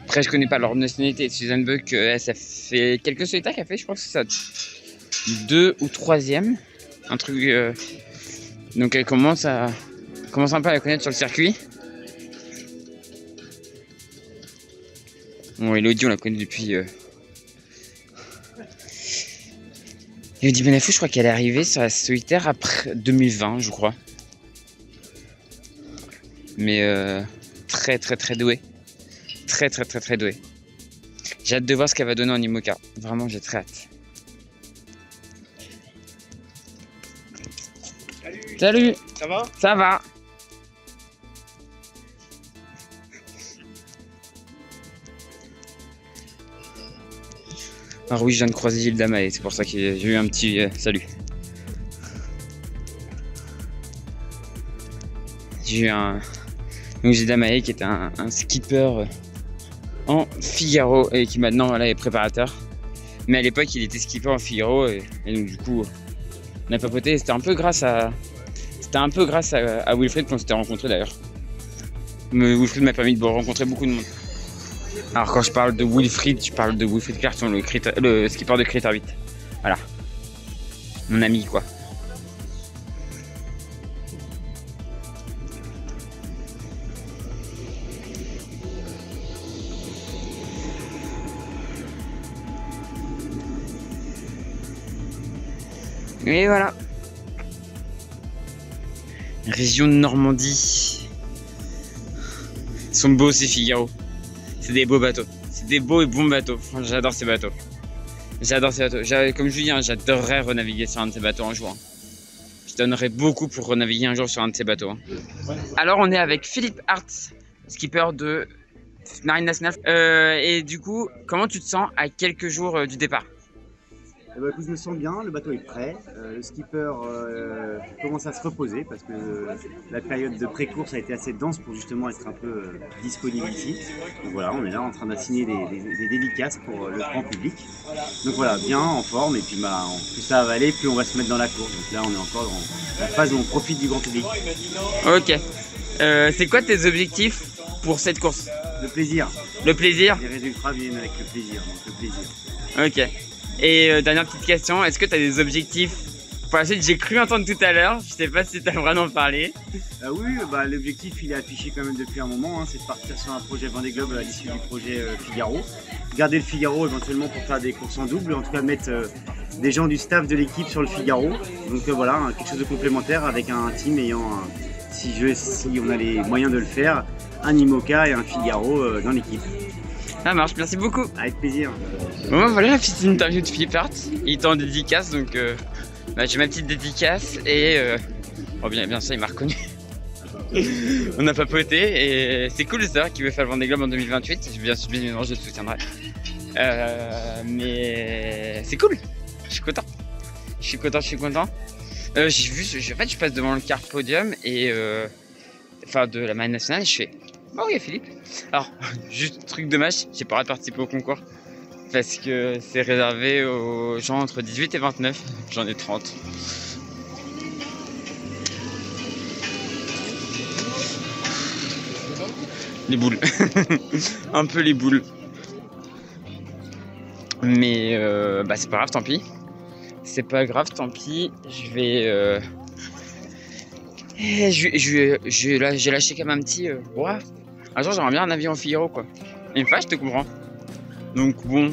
Après, je connais pas leur nationalité. Suzanne Buck, ça fait quelques solitaires qu'elle fait. Je crois que c'est ça 2 ou 3e. Un truc. Donc, elle commence un peu à la connaître sur le circuit. Bon, Elodie, on la connaît depuis. Elodie Benafou, je crois qu'elle est arrivée sur la solitaire après 2020, je crois. Mais très douée. Très douée. J'ai hâte de voir ce qu'elle va donner en IMOCA. Vraiment, j'ai très hâte. Salut, Salut. Ça va? Ça va. Alors oui, je viens de croiser Gilles Damae, c'est pour ça que j'ai eu un petit salut. J'ai eu un... Donc Gilles Damae qui était un skipper en Figaro et qui maintenant voilà, est préparateur. Mais à l'époque il était skipper en Figaro et donc du coup on a papoté. C'était un peu grâce à Wilfried qu'on s'était rencontrés d'ailleurs. Mais Wilfried m'a permis de rencontrer beaucoup de monde. Alors quand je parle de Wilfried, je parle de Wilfried Clarkson, le skipper de Crater 8. Voilà. Mon ami quoi. Et voilà. Région de Normandie. Ils sont beaux ces Figaro. C'est des beaux bateaux. C'est des beaux et bons bateaux. J'adore ces bateaux. J'adore ces bateaux. Comme je vous dis, hein, j'adorerais renaviguer sur un de ces bateaux un jour. Je donnerais beaucoup pour renaviguer un jour sur un de ces bateaux. Alors on est avec Philippe Hart, skipper de Marine Nationale. Et du coup, comment tu te sens à quelques jours du départ? Eh ben, écoute, je me sens bien, le bateau est prêt, le skipper commence à se reposer parce que la période de pré-course a été assez dense pour justement être un peu disponible ici. Donc voilà, on est là en train d'assigner des dédicaces pour le grand public. Donc voilà, bien en forme et puis bah, plus ça va aller, plus on va se mettre dans la course. Donc là on est encore dans la phase où on profite du grand public. Ok, c'est quoi tes objectifs pour cette course? Le plaisir. Le plaisir? Les résultats viennent avec le plaisir, donc le plaisir. Ok. Et dernière petite question, est-ce que tu as des objectifs pour la suite? J'ai cru entendre tout à l'heure, je sais pas si tu as vraiment parlé. Oui, bah, l'objectif il est affiché quand même depuis un moment, hein, c'est de partir sur un projet Vendée Globe à l'issue du projet Figaro. Garder le Figaro éventuellement pour faire des courses en double, en tout cas mettre des gens du staff de l'équipe sur le Figaro. Donc voilà, hein, quelque chose de complémentaire avec un team ayant, si on a les moyens de le faire, un IMOCA et un Figaro dans l'équipe. Ça marche, merci beaucoup. Avec plaisir. Bon voilà la petite interview de Philippe Hart. Il est en dédicace donc j'ai ma petite dédicace et oh bien sûr il m'a reconnu. On a papoté et c'est cool de savoir qu'il veut faire le Vendée Globe en 2028. Bien sûr je le soutiendrai. Mais c'est cool. Je suis content. J'ai vu, en fait je passe devant le car podium et enfin de la Marine Nationale et je fais oh oui Philippe. Alors juste truc dommage, j'ai pas participé au concours parce que c'est réservé aux gens entre 18 et 29, j'en ai 30. Les boules, un peu les boules. Mais bah c'est pas grave, tant pis. C'est pas grave, tant pis. J'ai lâché quand même un petit. Ouais. Un jour j'aimerais bien un avion en Figaro quoi. Une fois je te comprends. Donc bon.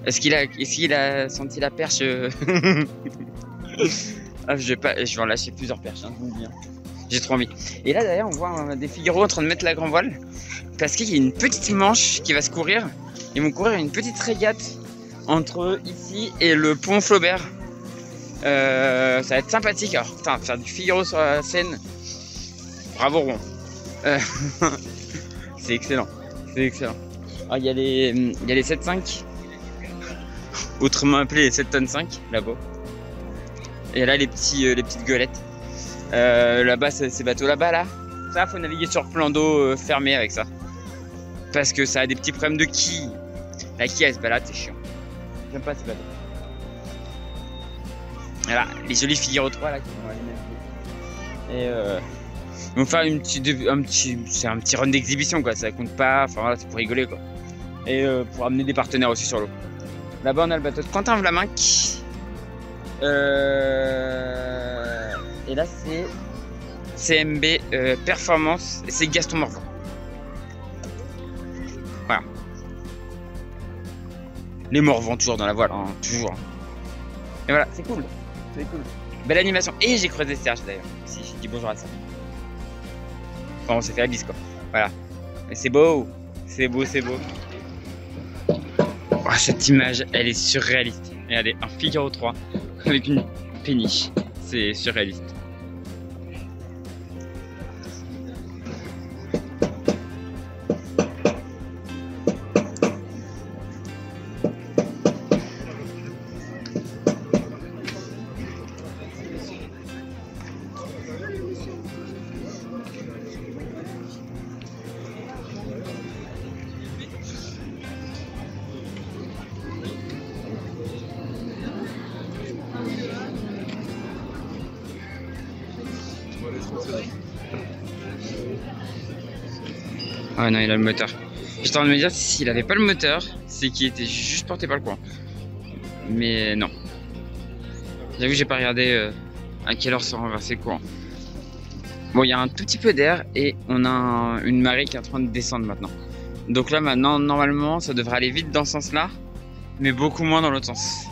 Est-ce qu'il a senti la perche? Ah, je vais en lâcher plusieurs perches, hein, je vous le dis. J'ai trop envie. Et là d'ailleurs on voit des Figaro en train de mettre la grand voile. Parce qu'il y a une petite manche qui va se courir. Ils vont courir une petite régate entre ici et le pont Flaubert. Ça va être sympathique. Alors putain, faire du Figaro sur la Seine. Bravo Rouen. C'est excellent. Ah, il y a les 7,5. Autrement appelés les 7 tonnes 5 là-bas. Et là les petites golettes. Là-bas ces bateaux là-bas là. Ça faut naviguer sur plan d'eau fermé avec ça. Parce que ça a des petits problèmes de quille. La quille elle se balade, c'est chiant. J'aime pas ces bateaux. Voilà, les jolis Figaro 3 là qui vont aller naviguer. Et ils vont faire c'est un petit run d'exhibition quoi, ça compte pas, enfin voilà, c'est pour rigoler quoi. Et pour amener des partenaires aussi sur l'eau. Là-bas on a le bateau de Quentin Vlaminck. Et là c'est CMB Performance, et c'est Gaston Morvan. Voilà. Les Morvan toujours dans la voile, hein, toujours. Et voilà, c'est cool. Belle animation. Et j'ai creusé Serge d'ailleurs. Si j'ai dit bonjour à ça. Enfin, on s'est fait la bise quoi. Voilà. Mais c'est beau. Oh, cette image, elle est surréaliste. Regardez, un Figaro 3 avec une péniche. c'est surréaliste. Ah non, il a le moteur. J'étais en train de me dire, s'il avait pas le moteur, c'est qu'il était juste porté par le courant. Mais non. J'avoue, j'ai pas regardé à quelle heure se renverser le courant. Bon, il y a un tout petit peu d'air et on a une marée qui est en train de descendre maintenant. Donc là, maintenant, normalement, ça devrait aller vite dans ce sens-là, mais beaucoup moins dans l'autre sens.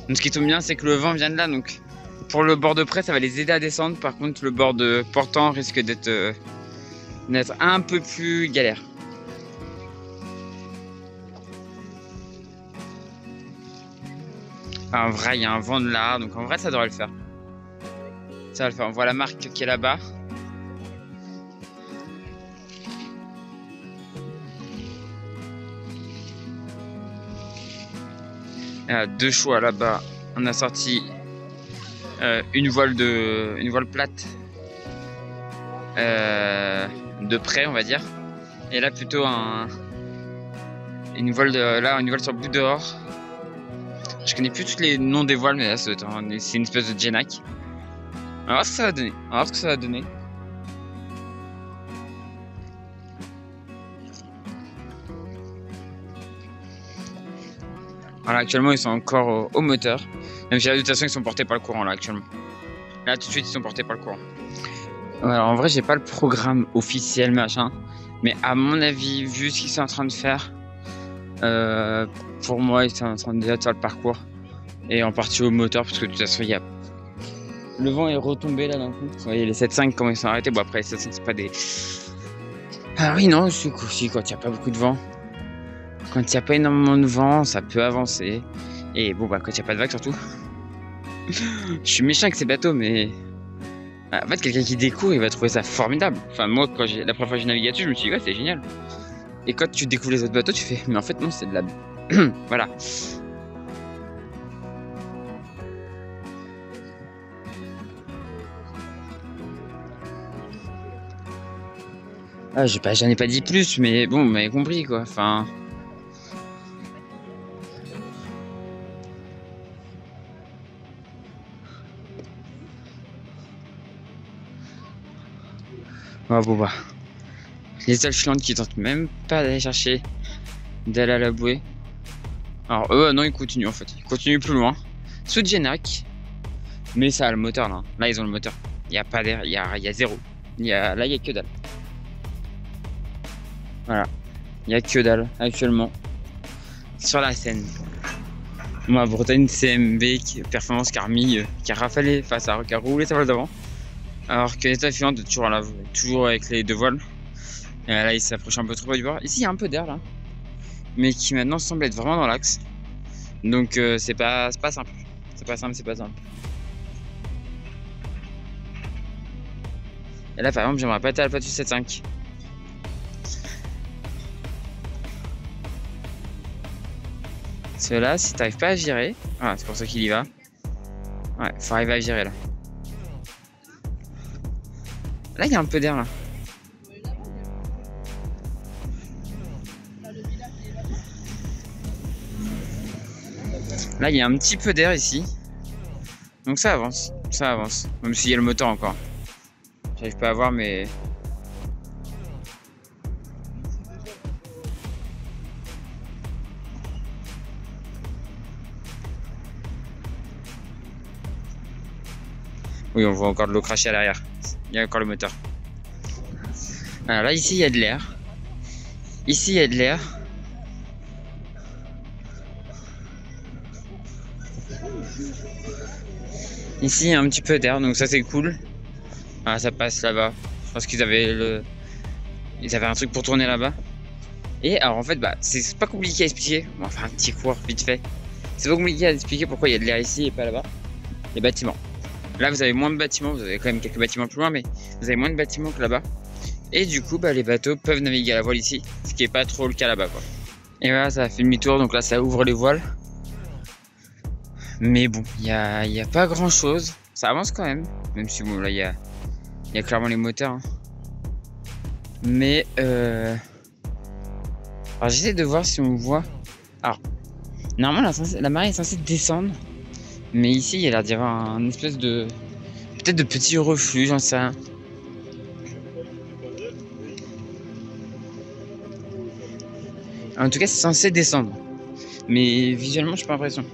Donc ce qui tombe bien, c'est que le vent vient de là, donc pour le bord de près, ça va les aider à descendre. Par contre, le bord de portant risque d'être un peu plus galère. En vrai, il y a un vent de là, donc en vrai, ça devrait le faire. Ça va le faire. On voit la marque qui est là-bas. Deux choix là-bas. On a sorti une voile plate de près, on va dire. Et là plutôt une voile sur bout dehors. Je connais plus tous les noms des voiles, mais là c'est une espèce de Genac. On va voir ce que ça va donner. On va voir ce que ça va donner. Voilà, actuellement ils sont encore au moteur. Même si là, de toute façon ils sont portés par le courant là actuellement. Là tout de suite ils sont portés par le courant. Alors en vrai j'ai pas le programme officiel machin. Mais à mon avis, vu ce qu'ils sont en train de faire, pour moi ils sont en train de déjà faire le parcours. Et en partie au moteur parce que de toute façon le vent est retombé là d'un coup. Vous voyez les 7.5 comment ils sont arrêtés. Bon après les 7.5 c'est pas des... Ah oui non, si quand il n'y a pas beaucoup de vent. Quand il n'y a pas énormément de vent, ça peut avancer. Et bon, bah, quand il n'y a pas de vagues, surtout. Je suis méchant avec ces bateaux, mais... En fait, quelqu'un qui découvre, il va trouver ça formidable. Enfin, moi, la première fois que j'ai navigué dessus, je me suis dit, ouais, c'est génial. Et quand tu découvres les autres bateaux, tu fais, mais en fait, non, c'est de la... Voilà. Ah, j'en ai pas dit plus, mais bon, vous m'avez compris, quoi. Enfin... Oh, bon bah. Les alchilantes qui tentent même pas d'aller d'aller à la bouée. Alors eux non, ils continuent en fait. Ils continuent plus loin. Sous Genac. Mais ça a le moteur là. Là ils ont le moteur. Il n'y a pas d'air, il y a zéro. Là il y a que dalle. Voilà. Il n'y a que dalle actuellement. Sur la Seine. Ma Bretagne CMB Performance qui a rafalé, enfin qui a roulé sa voile d'avant. Alors que l'état filante est toujours avec les deux voiles. Et là il s'approche un peu trop du bord. Ici il y a un peu d'air là. Mais qui maintenant semble être vraiment dans l'axe. Donc c'est pas simple. C'est pas simple. Et là par exemple j'aimerais pas être à Alpatus 7.5. Cela si t'arrives pas à virer. Ah c'est pour ça qu'il y va. Ouais, faut arriver à virer là. Là, il y a un peu d'air là. Là, il y a un petit peu d'air ici. Donc ça avance. Même s'il y a le moteur encore. J'arrive pas à voir, mais... Oui, on voit encore de l'eau cracher à l'arrière. Il y a encore le moteur. Alors là, ici, il y a de l'air. Ici, il y a de l'air. Ici, il y a un petit peu d'air, donc ça, c'est cool. Ah, ça passe là-bas. Je pense qu'ils avaient un truc pour tourner là-bas. Et alors, en fait, bah, c'est pas compliqué à expliquer. Bon, enfin, un petit cours, vite fait. C'est pas compliqué à expliquer pourquoi il y a de l'air ici et pas là-bas. les bâtiments. Là, vous avez moins de bâtiments, vous avez quand même quelques bâtiments plus loin, mais vous avez moins de bâtiments que là-bas. Et du coup, les bateaux peuvent naviguer à la voile ici, ce qui n'est pas trop le cas là-bas, quoi. Et voilà, ça a fait demi-tour, donc là, ça ouvre les voiles. Mais bon, il y a pas grand-chose. Ça avance quand même si bon, là, il y a clairement les moteurs. Hein. Mais alors j'essaie de voir si on voit. Alors, normalement, la marée est censée descendre. Mais ici, il y a l'air d'y avoir un espèce de... peut-être de petit reflux, j'en sais rien. En tout cas, c'est censé descendre. Mais visuellement, j'ai pas l'impression.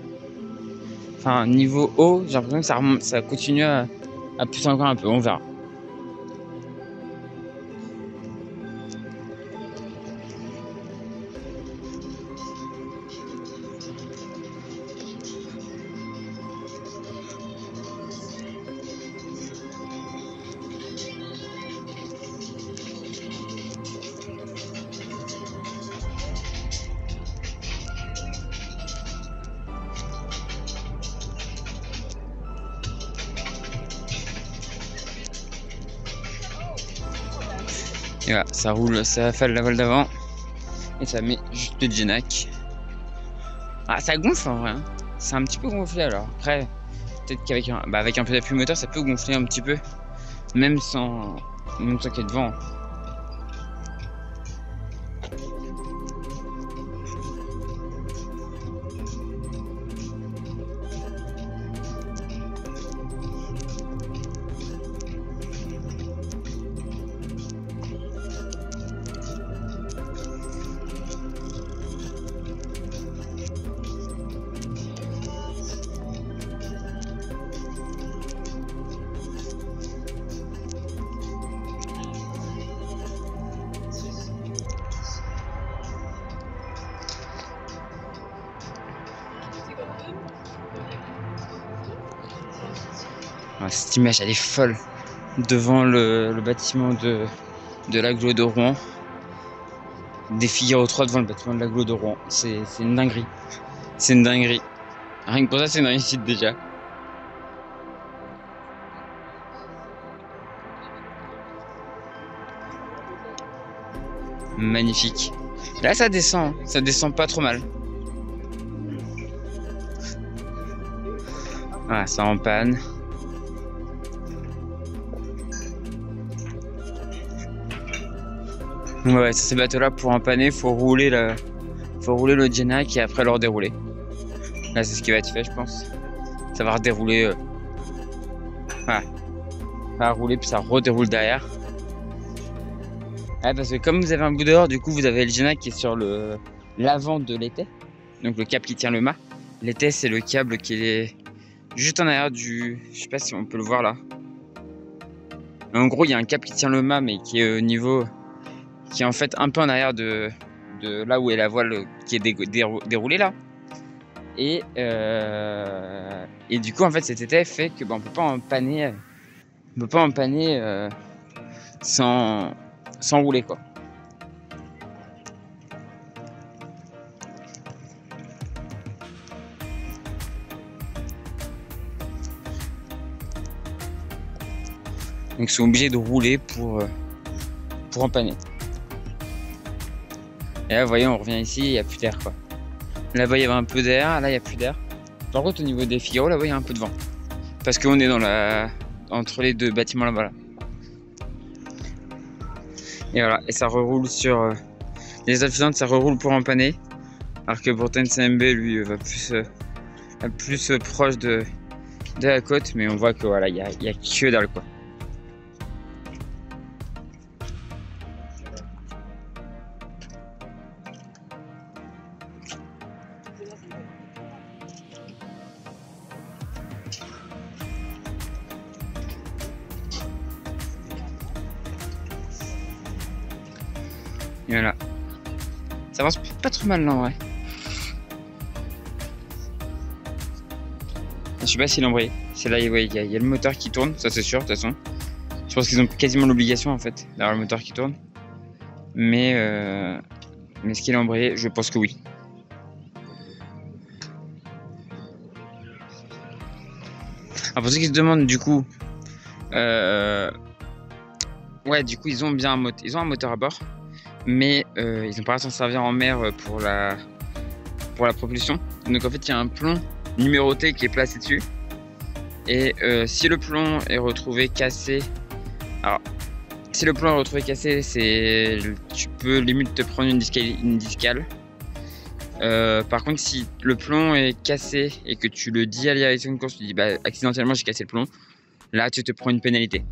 Enfin, niveau eau, j'ai l'impression que ça remonte, ça continue à pousser encore un peu, on verra. Et voilà, ça roule, ça fait la voile d'avant. Et ça met juste le Genac. Ah, ça gonfle en vrai. Hein. C'est un petit peu gonflé alors. Après, peut-être qu'avec avec un peu d'appui moteur, ça peut gonfler un petit peu. Même sans qu'il y ait de vent. Cette image elle est folle devant le bâtiment de l'agglo de Rouen. Des Figaro 3 devant le bâtiment de l'agglo de Rouen. C'est une dinguerie. C'est une dinguerie. Rien que pour ça, c'est une réussite déjà. Magnifique. Là, ça descend pas trop mal. Voilà, ça en panne. Ouais, ces bateaux-là, pour empanner, faut rouler le Genac et après le redérouler. Là, c'est ce qui va être fait, je pense. Ça va redérouler. Voilà. Ça va rouler, puis ça redéroule derrière. Ouais, parce que comme vous avez un bout dehors, du coup, vous avez le Genac qui est sur l'avant de l'étai. Donc le câble qui tient le mât. L'étai, c'est le câble qui est juste en arrière du... Je sais pas si on peut le voir là. En gros, il y a un câble qui tient le mât, mais qui est au niveau... qui est en fait un peu en arrière de là où est la voile qui est déroulée là. Et du coup, en fait, cet étai fait que on peut pas empanner, sans rouler quoi. Donc, ils sont obligés de rouler pour empanner. Et là, vous voyez, on revient ici, il n'y a plus d'air quoi. Là-bas, il y avait un peu d'air, là, il n'y a plus d'air. Par contre, au niveau des Figaro, là-bas, il y a un peu de vent. Parce qu'on est entre les deux bâtiments là-bas. Là. Et voilà, et ça reroule sur... les alphisantes, ça reroule pour empanner. Alors que pour TNCMB, lui, va plus proche de la côte. Mais on voit que voilà, il y a que dalle quoi. Et voilà. Ça avance pas trop mal là en vrai. Je sais pas s'il a embrayé. C'est là, il y a le moteur qui tourne, ça c'est sûr de toute façon. Je pense qu'ils ont quasiment l'obligation en fait d'avoir le moteur qui tourne. Mais est-ce qu'il a embrayé? Je pense que oui. Alors pour ceux qui se demandent du coup, ouais, du coup ils ont bien un moteur à bord, mais ils n'ont pas à s'en servir en mer pour la propulsion. Donc en fait il y a un plomb numéroté qui est placé dessus, et si le plomb est retrouvé cassé, alors si le plomb est retrouvé cassé, tu peux limite te prendre une discale. Par contre, si le plomb est cassé et que tu le dis à la direction de course, tu dis bah accidentellement j'ai cassé le plomb, là tu te prends une pénalité.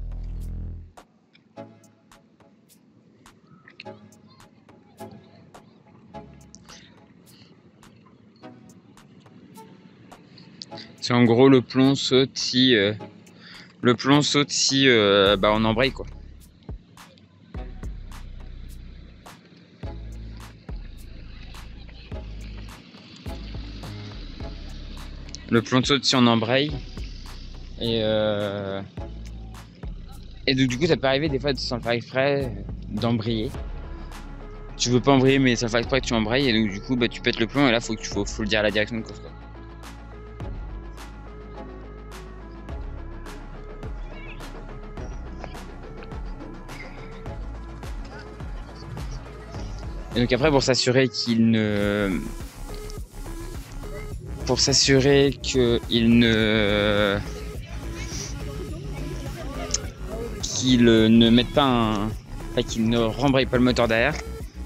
C'est en gros le plomb saute si bah, on embraye quoi. Le plomb saute si on embraye, et donc du coup ça peut arriver des fois sans le faire exprès d'embrayer. Tu veux pas embrayer mais ça fait exprès que tu embrayes, et donc du coup bah, tu pètes le plomb, et là faut le dire à la direction de course quoi. Et donc après pour s'assurer qu'il ne mette pas qu'il ne rembraye pas le moteur derrière.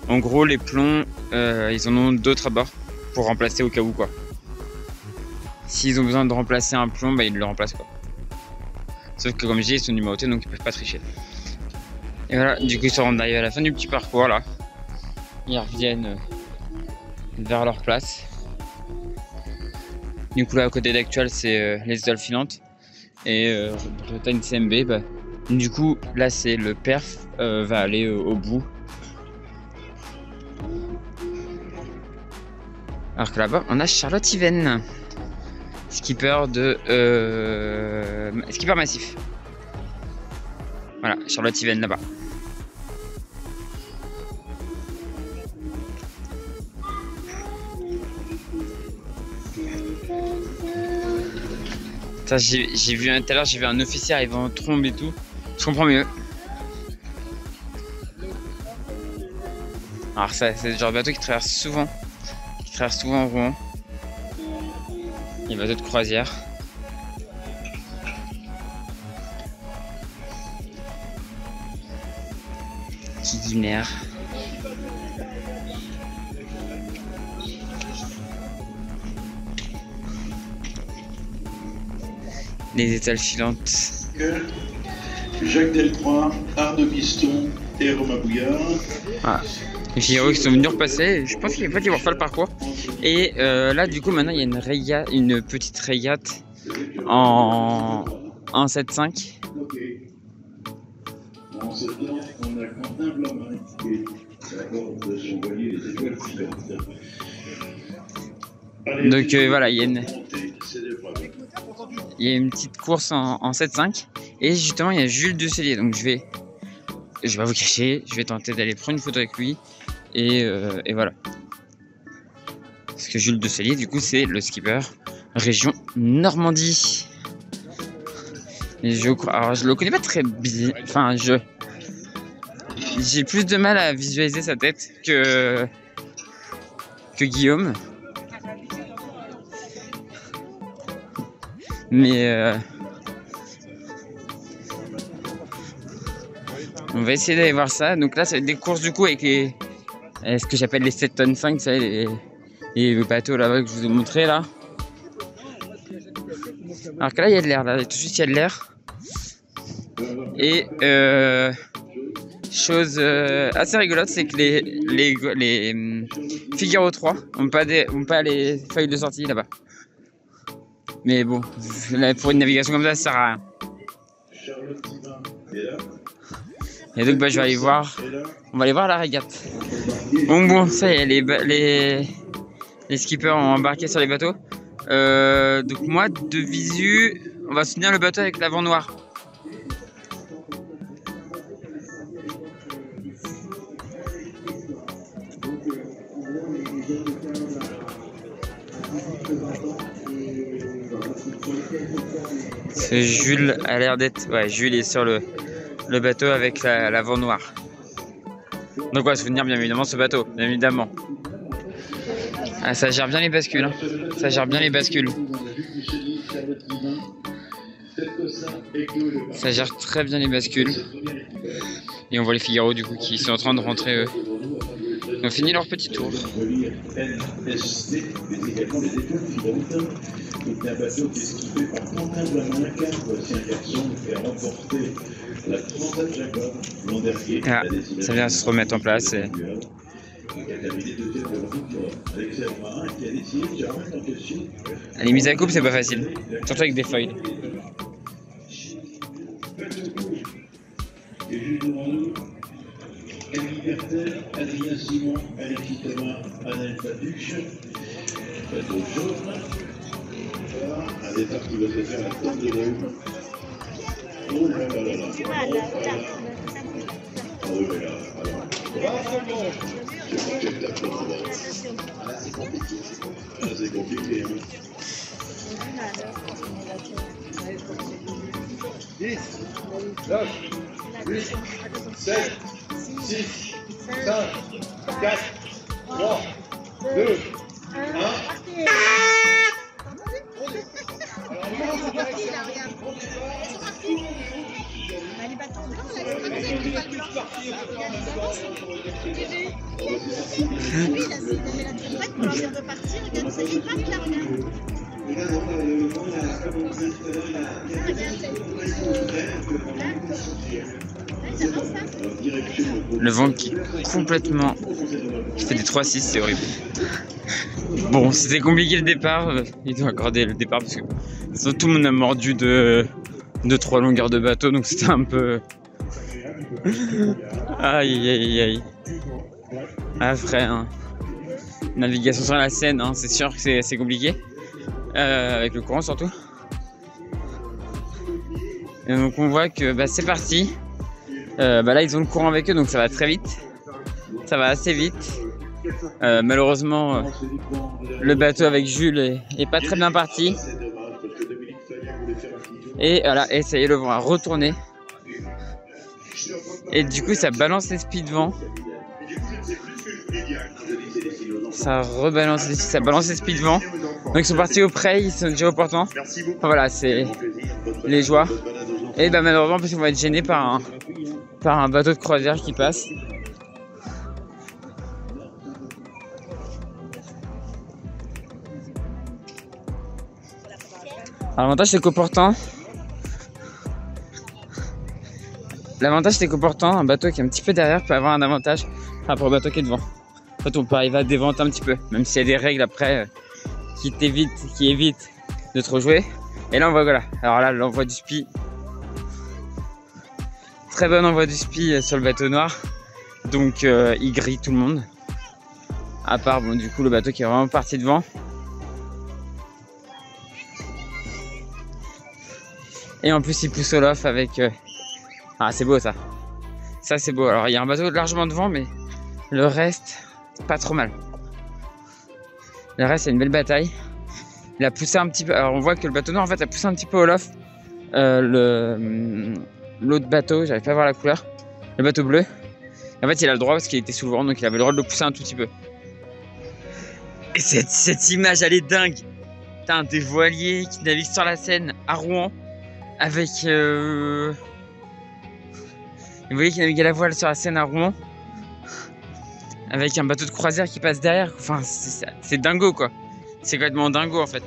En gros les plombs ils en ont d'autres à bord pour remplacer au cas où quoi. S'ils ont besoin de remplacer un plomb, bah ils le remplacent quoi. Sauf que comme je dis, ils sont numérotés donc ils peuvent pas tricher. Et voilà, du coup ils sont arrivés à la fin du petit parcours là. Ils reviennent vers leur place. Du coup là à côté d'Actual c'est les étoiles filantes, et Bretagne CMB, bah, du coup là c'est le perf va aller au bout, alors que là-bas on a Charlotte Yven, skipper skipper massif. Voilà, Charlotte Yven là-bas. J'ai vu tout à l'heure, j'ai vu un officier arriver en trombe et tout. Je comprends mieux. Alors ça, c'est le genre de bateau qui traverse souvent Rouen. Les bateaux de croisière. Qui dînèrent. Les étoiles filantes. Jacques Delcroix, Arnaud Piston et Romain Bouillard. Ah. Les Figaro qui sont venus repasser. Je pense qu'ils vont faire le parcours. Et là, du coup, maintenant, il y a une petite régate en 1.7.5. En ce temps, on a Quentin Blanc-Marin qui est à bord de son voilier les étoiles filantes. Donc voilà, il y a une petite course en 7.5, et justement il y a Jules Ducellier, donc je vais pas vous cacher, je vais tenter d'aller prendre une photo avec lui, et voilà. Parce que Jules Ducellier du coup c'est le skipper région Normandie. Et alors je le connais pas très bien, enfin j'ai plus de mal à visualiser sa tête que Guillaume. Mais on va essayer d'aller voir ça. Donc là, ça va être des courses du coup avec ce que j'appelle les 7 tonnes 5, ça, les bateaux là-bas que je vous ai montré là. Alors que là, il y a de l'air. Là, tout de suite, il y a de l'air. Et chose assez rigolote, c'est que les Figaro 3 n'ont pas les feuilles de sortie là-bas. Mais bon, pour une navigation comme ça sert à rien. Et donc bah, je vais aller voir. On va aller voir la régate. Bon, ça y est, les skippers ont embarqué sur les bateaux. Donc moi, de visu, on va soutenir le bateau avec l'avant noir. Jules a l'air d'être... Ouais, Jules est sur le bateau avec la vent noire. Donc ouais, souvenir bien évidemment ce bateau, bien évidemment. Ah, ça gère bien les bascules, hein. Ça gère bien les bascules. Ça gère très bien les bascules. Et on voit les Figaro du coup qui sont en train de rentrer eux. Ils ont fini leur petit tour. Ah, ça vient se remettre en place. Et... les mises à coupe c'est pas facile, surtout avec des feuilles. Et juste devant nous, Camille Bertel, Adrien Simon, Alexis Thomas, Anaël Patuch, bateau jaune. Voilà, un départ qui va se faire à tente de l'eau. Oh là là là là. Ah oui, mais là, alors. Je crois que tu tapes dans le bord. Là, c'est compliqué. Là, c'est compliqué, hein. 10, 9, 8, 7, 6, 5, 4, 3, 2, 1. Le vent qui est complètement... qui fait des 3-6, c'est horrible. Bon, c'était compliqué le départ. Ils ont accordé le départ parce que tout le monde a mordu de 3 longueurs de bateau, donc c'était un peu... aïe aïe aïe. Ah frère, hein. Navigation sur la Seine, hein, c'est sûr que c'est compliqué. Avec le courant surtout. Et donc on voit que bah, c'est parti. Là ils ont le courant avec eux, donc ça va très vite. Ça va assez vite. Malheureusement, le bateau avec Jules est pas très bien parti. Et voilà, et ça y est, le vent a retourné. Et du coup ça balance les speed vent. Ça rebalance, ça balance les speed vent. Donc ils sont partis au près, ils sont déjà au portant. Enfin, voilà, c'est les joies. Et bah malheureusement parce qu'on va être gêné par un bateau de croisière qui passe. Alors l'avantage c'est qu'au portant, un bateau qui est un petit peu derrière peut avoir un avantage par rapport au bateau qui est devant. En fait on peut arriver à déventer un petit peu, même s'il y a des règles après qui évitent de trop jouer. Et là on voit, voilà, alors là l'envoi du spi, très bon envoi du spi sur le bateau noir. Donc il grille tout le monde, à part bon, du coup le bateau qui est vraiment parti devant. Et en plus il pousse au lof avec... Ah c'est beau ça. Ça c'est beau. Alors il y a un bateau largement devant, mais le reste pas trop mal. Le reste c'est une belle bataille. Il a poussé un petit peu. Alors on voit que le bateau noir en fait a poussé un petit peu au lof. L'autre bateau, j'arrive pas à voir la couleur. Le bateau bleu. En fait il a le droit parce qu'il était sous le vent, donc il avait le droit de le pousser un tout petit peu. Et cette image elle est dingue. Putain, des voiliers qui naviguent sur la Seine à Rouen. Avec vous voyez qu'il navigue à la voile sur la Seine à Rouen, avec un bateau de croisière qui passe derrière. Enfin, c'est dingo quoi. C'est complètement dingo en fait.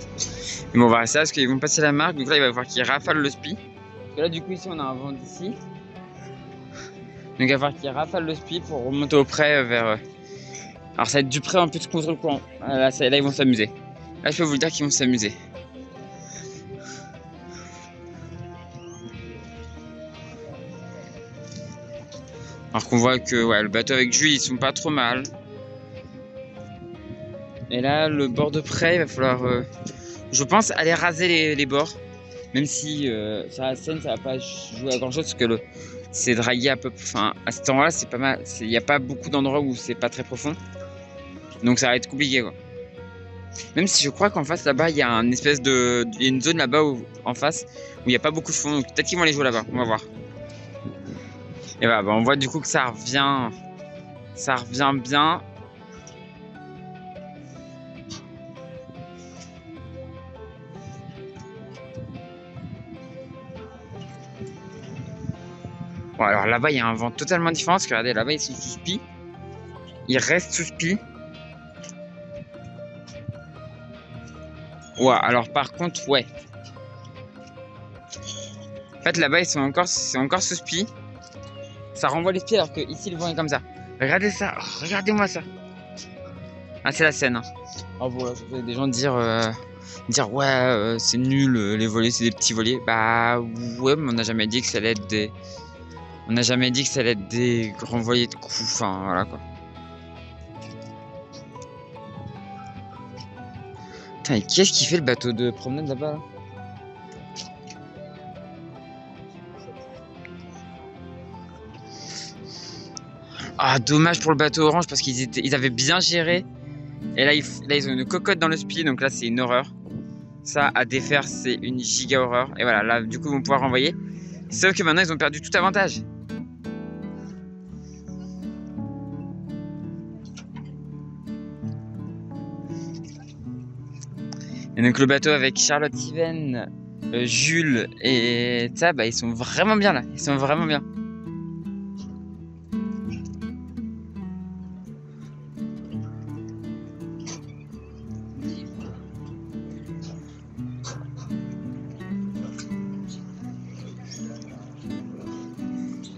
Mais bon, on va rester là parce qu'ils vont passer la marque. Donc là, il va falloir qu'ils rafalent le spi. Parce que là, du coup, ici, on a un vent d'ici. Donc il va falloir qu'ils rafalent le spi pour remonter au près vers. Alors ça va être du près un peu contre le courant. Là, ils vont s'amuser. Là, je peux vous le dire qu'ils vont s'amuser. Alors qu'on voit que ouais, le bateau avec Jules, ils sont pas trop mal. Et là, le bord de près, il va falloir, je pense, aller raser les bords. Même si sur la Seine, ça va pas jouer à grand chose, parce que c'est dragué un peu. Enfin, à cet endroit-là, c'est pas mal. Il n'y a pas beaucoup d'endroits où c'est pas très profond. Donc ça va être compliqué, quoi. Même si je crois qu'en face là-bas, il y a une espèce de. Il y a une zone là-bas en face où il n'y a pas beaucoup de fonds. Donc peut-être qu'ils vont aller jouer là-bas. On va voir. Et voilà, bah, on voit du coup que ça revient. Ça revient bien. Bon, alors là-bas, il y a un vent totalement différent. Parce que regardez, là-bas, ils sont sous spi. Ils restent sous spi. Ouais, alors par contre, ouais. En fait, là-bas, c'est encore sous spi. Ça renvoie les spies alors que ici, le vent est comme ça. Regardez ça. Oh, regardez-moi ça. Ah, c'est la scène. Hein. Oh, voilà, je vois des gens dire ouais, c'est nul, les volets, c'est des petits volets. Bah, ouais, mais on n'a jamais dit que ça allait être des. On n'a jamais dit que ça allait être des grands volets de coups. Enfin, voilà quoi. Putain, et qu'est-ce qui fait le bateau de promenade là-bas là? Ah, dommage pour le bateau orange parce qu'ils avaient bien géré. Et là, ils ont une cocotte dans le spi, donc là, c'est une horreur. Ça, à défaire, c'est une giga horreur. Et voilà, là, du coup, ils vont pouvoir renvoyer. Sauf que maintenant, ils ont perdu tout avantage. Et donc, le bateau avec Charlotte Yven, Jules et ça, bah, ils sont vraiment bien là. Ils sont vraiment bien.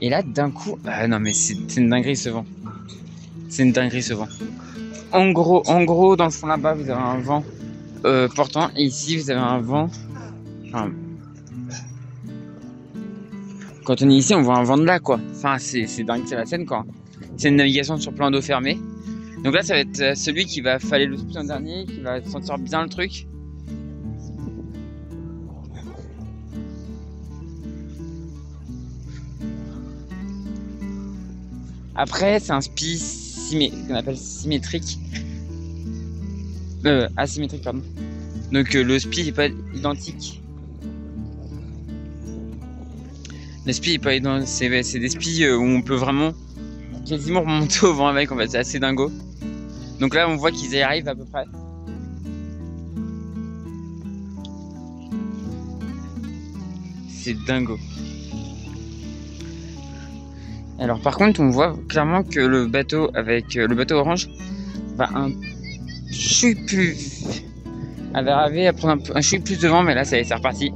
Et là, d'un coup, ah non mais c'est une dinguerie ce vent. C'est une dinguerie ce vent. En gros, dans le fond là-bas, vous avez un vent portant, et ici vous avez un vent. Enfin, quand on est ici, on voit un vent de là quoi. Enfin, c'est dingue, c'est la scène quoi. C'est une navigation sur plan d'eau fermé. Donc là, ça va être celui qui va faller le spi en dernier, qui va sentir bien le truc. Après, c'est un spi qu'on appelle symétrique. Asymétrique, pardon. Donc le spi n'est pas identique. Le spi n'est pas identique. C'est des spi où on peut vraiment quasiment remonter au vent avec. En fait, c'est assez dingo. Donc là, on voit qu'ils y arrivent à peu près. C'est dingo. Alors par contre, on voit clairement que le bateau avec le bateau orange va un chouille plus. Elle va arriver à prendre un chouille plus de vent, mais là ça y est, c'est reparti.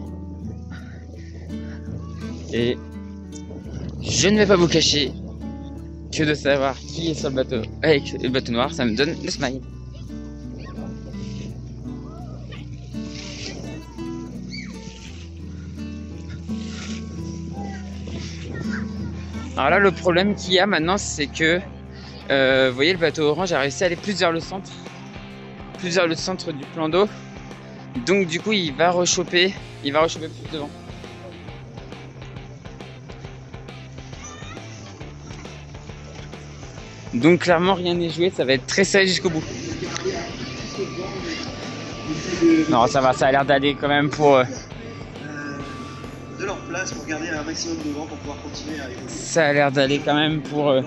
Et je ne vais pas vous cacher que de savoir qui est sur le bateau avec le bateau noir, ça me donne le smile. Alors là, le problème qu'il y a maintenant, c'est que, vous voyez, le bateau orange a réussi à aller plus vers le centre du plan d'eau. Donc du coup, il va rechoper plus de vent. Donc clairement, rien n'est joué, ça va être très sérieux jusqu'au bout. Non, ça va, ça a l'air d'aller quand même pour... de leur place pour garder un maximum de vent pour pouvoir continuer à évoluer. Ça a l'air d'aller quand même pour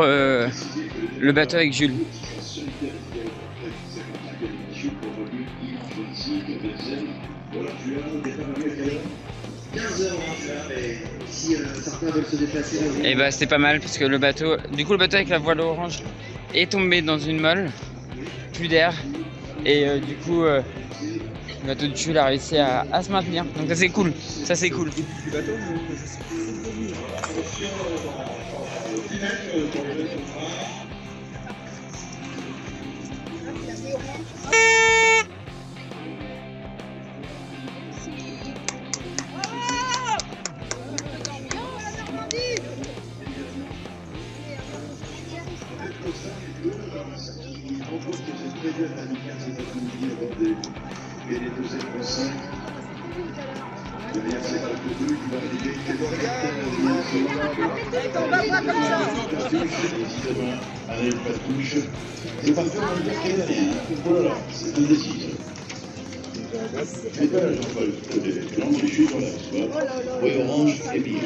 le bateau avec Jules. Et bah c'est pas mal parce que le bateau avec la voile orange est tombé dans une molle, plus d'air, et du coup le bateau de Jules a réussi à se maintenir. Donc ça c'est cool, ça c'est cool. Et parfois, on ne fait rien. Voilà, c'est indécis. Mais pas la Jean-Paul, non, je suis dans la oui, orange et billet.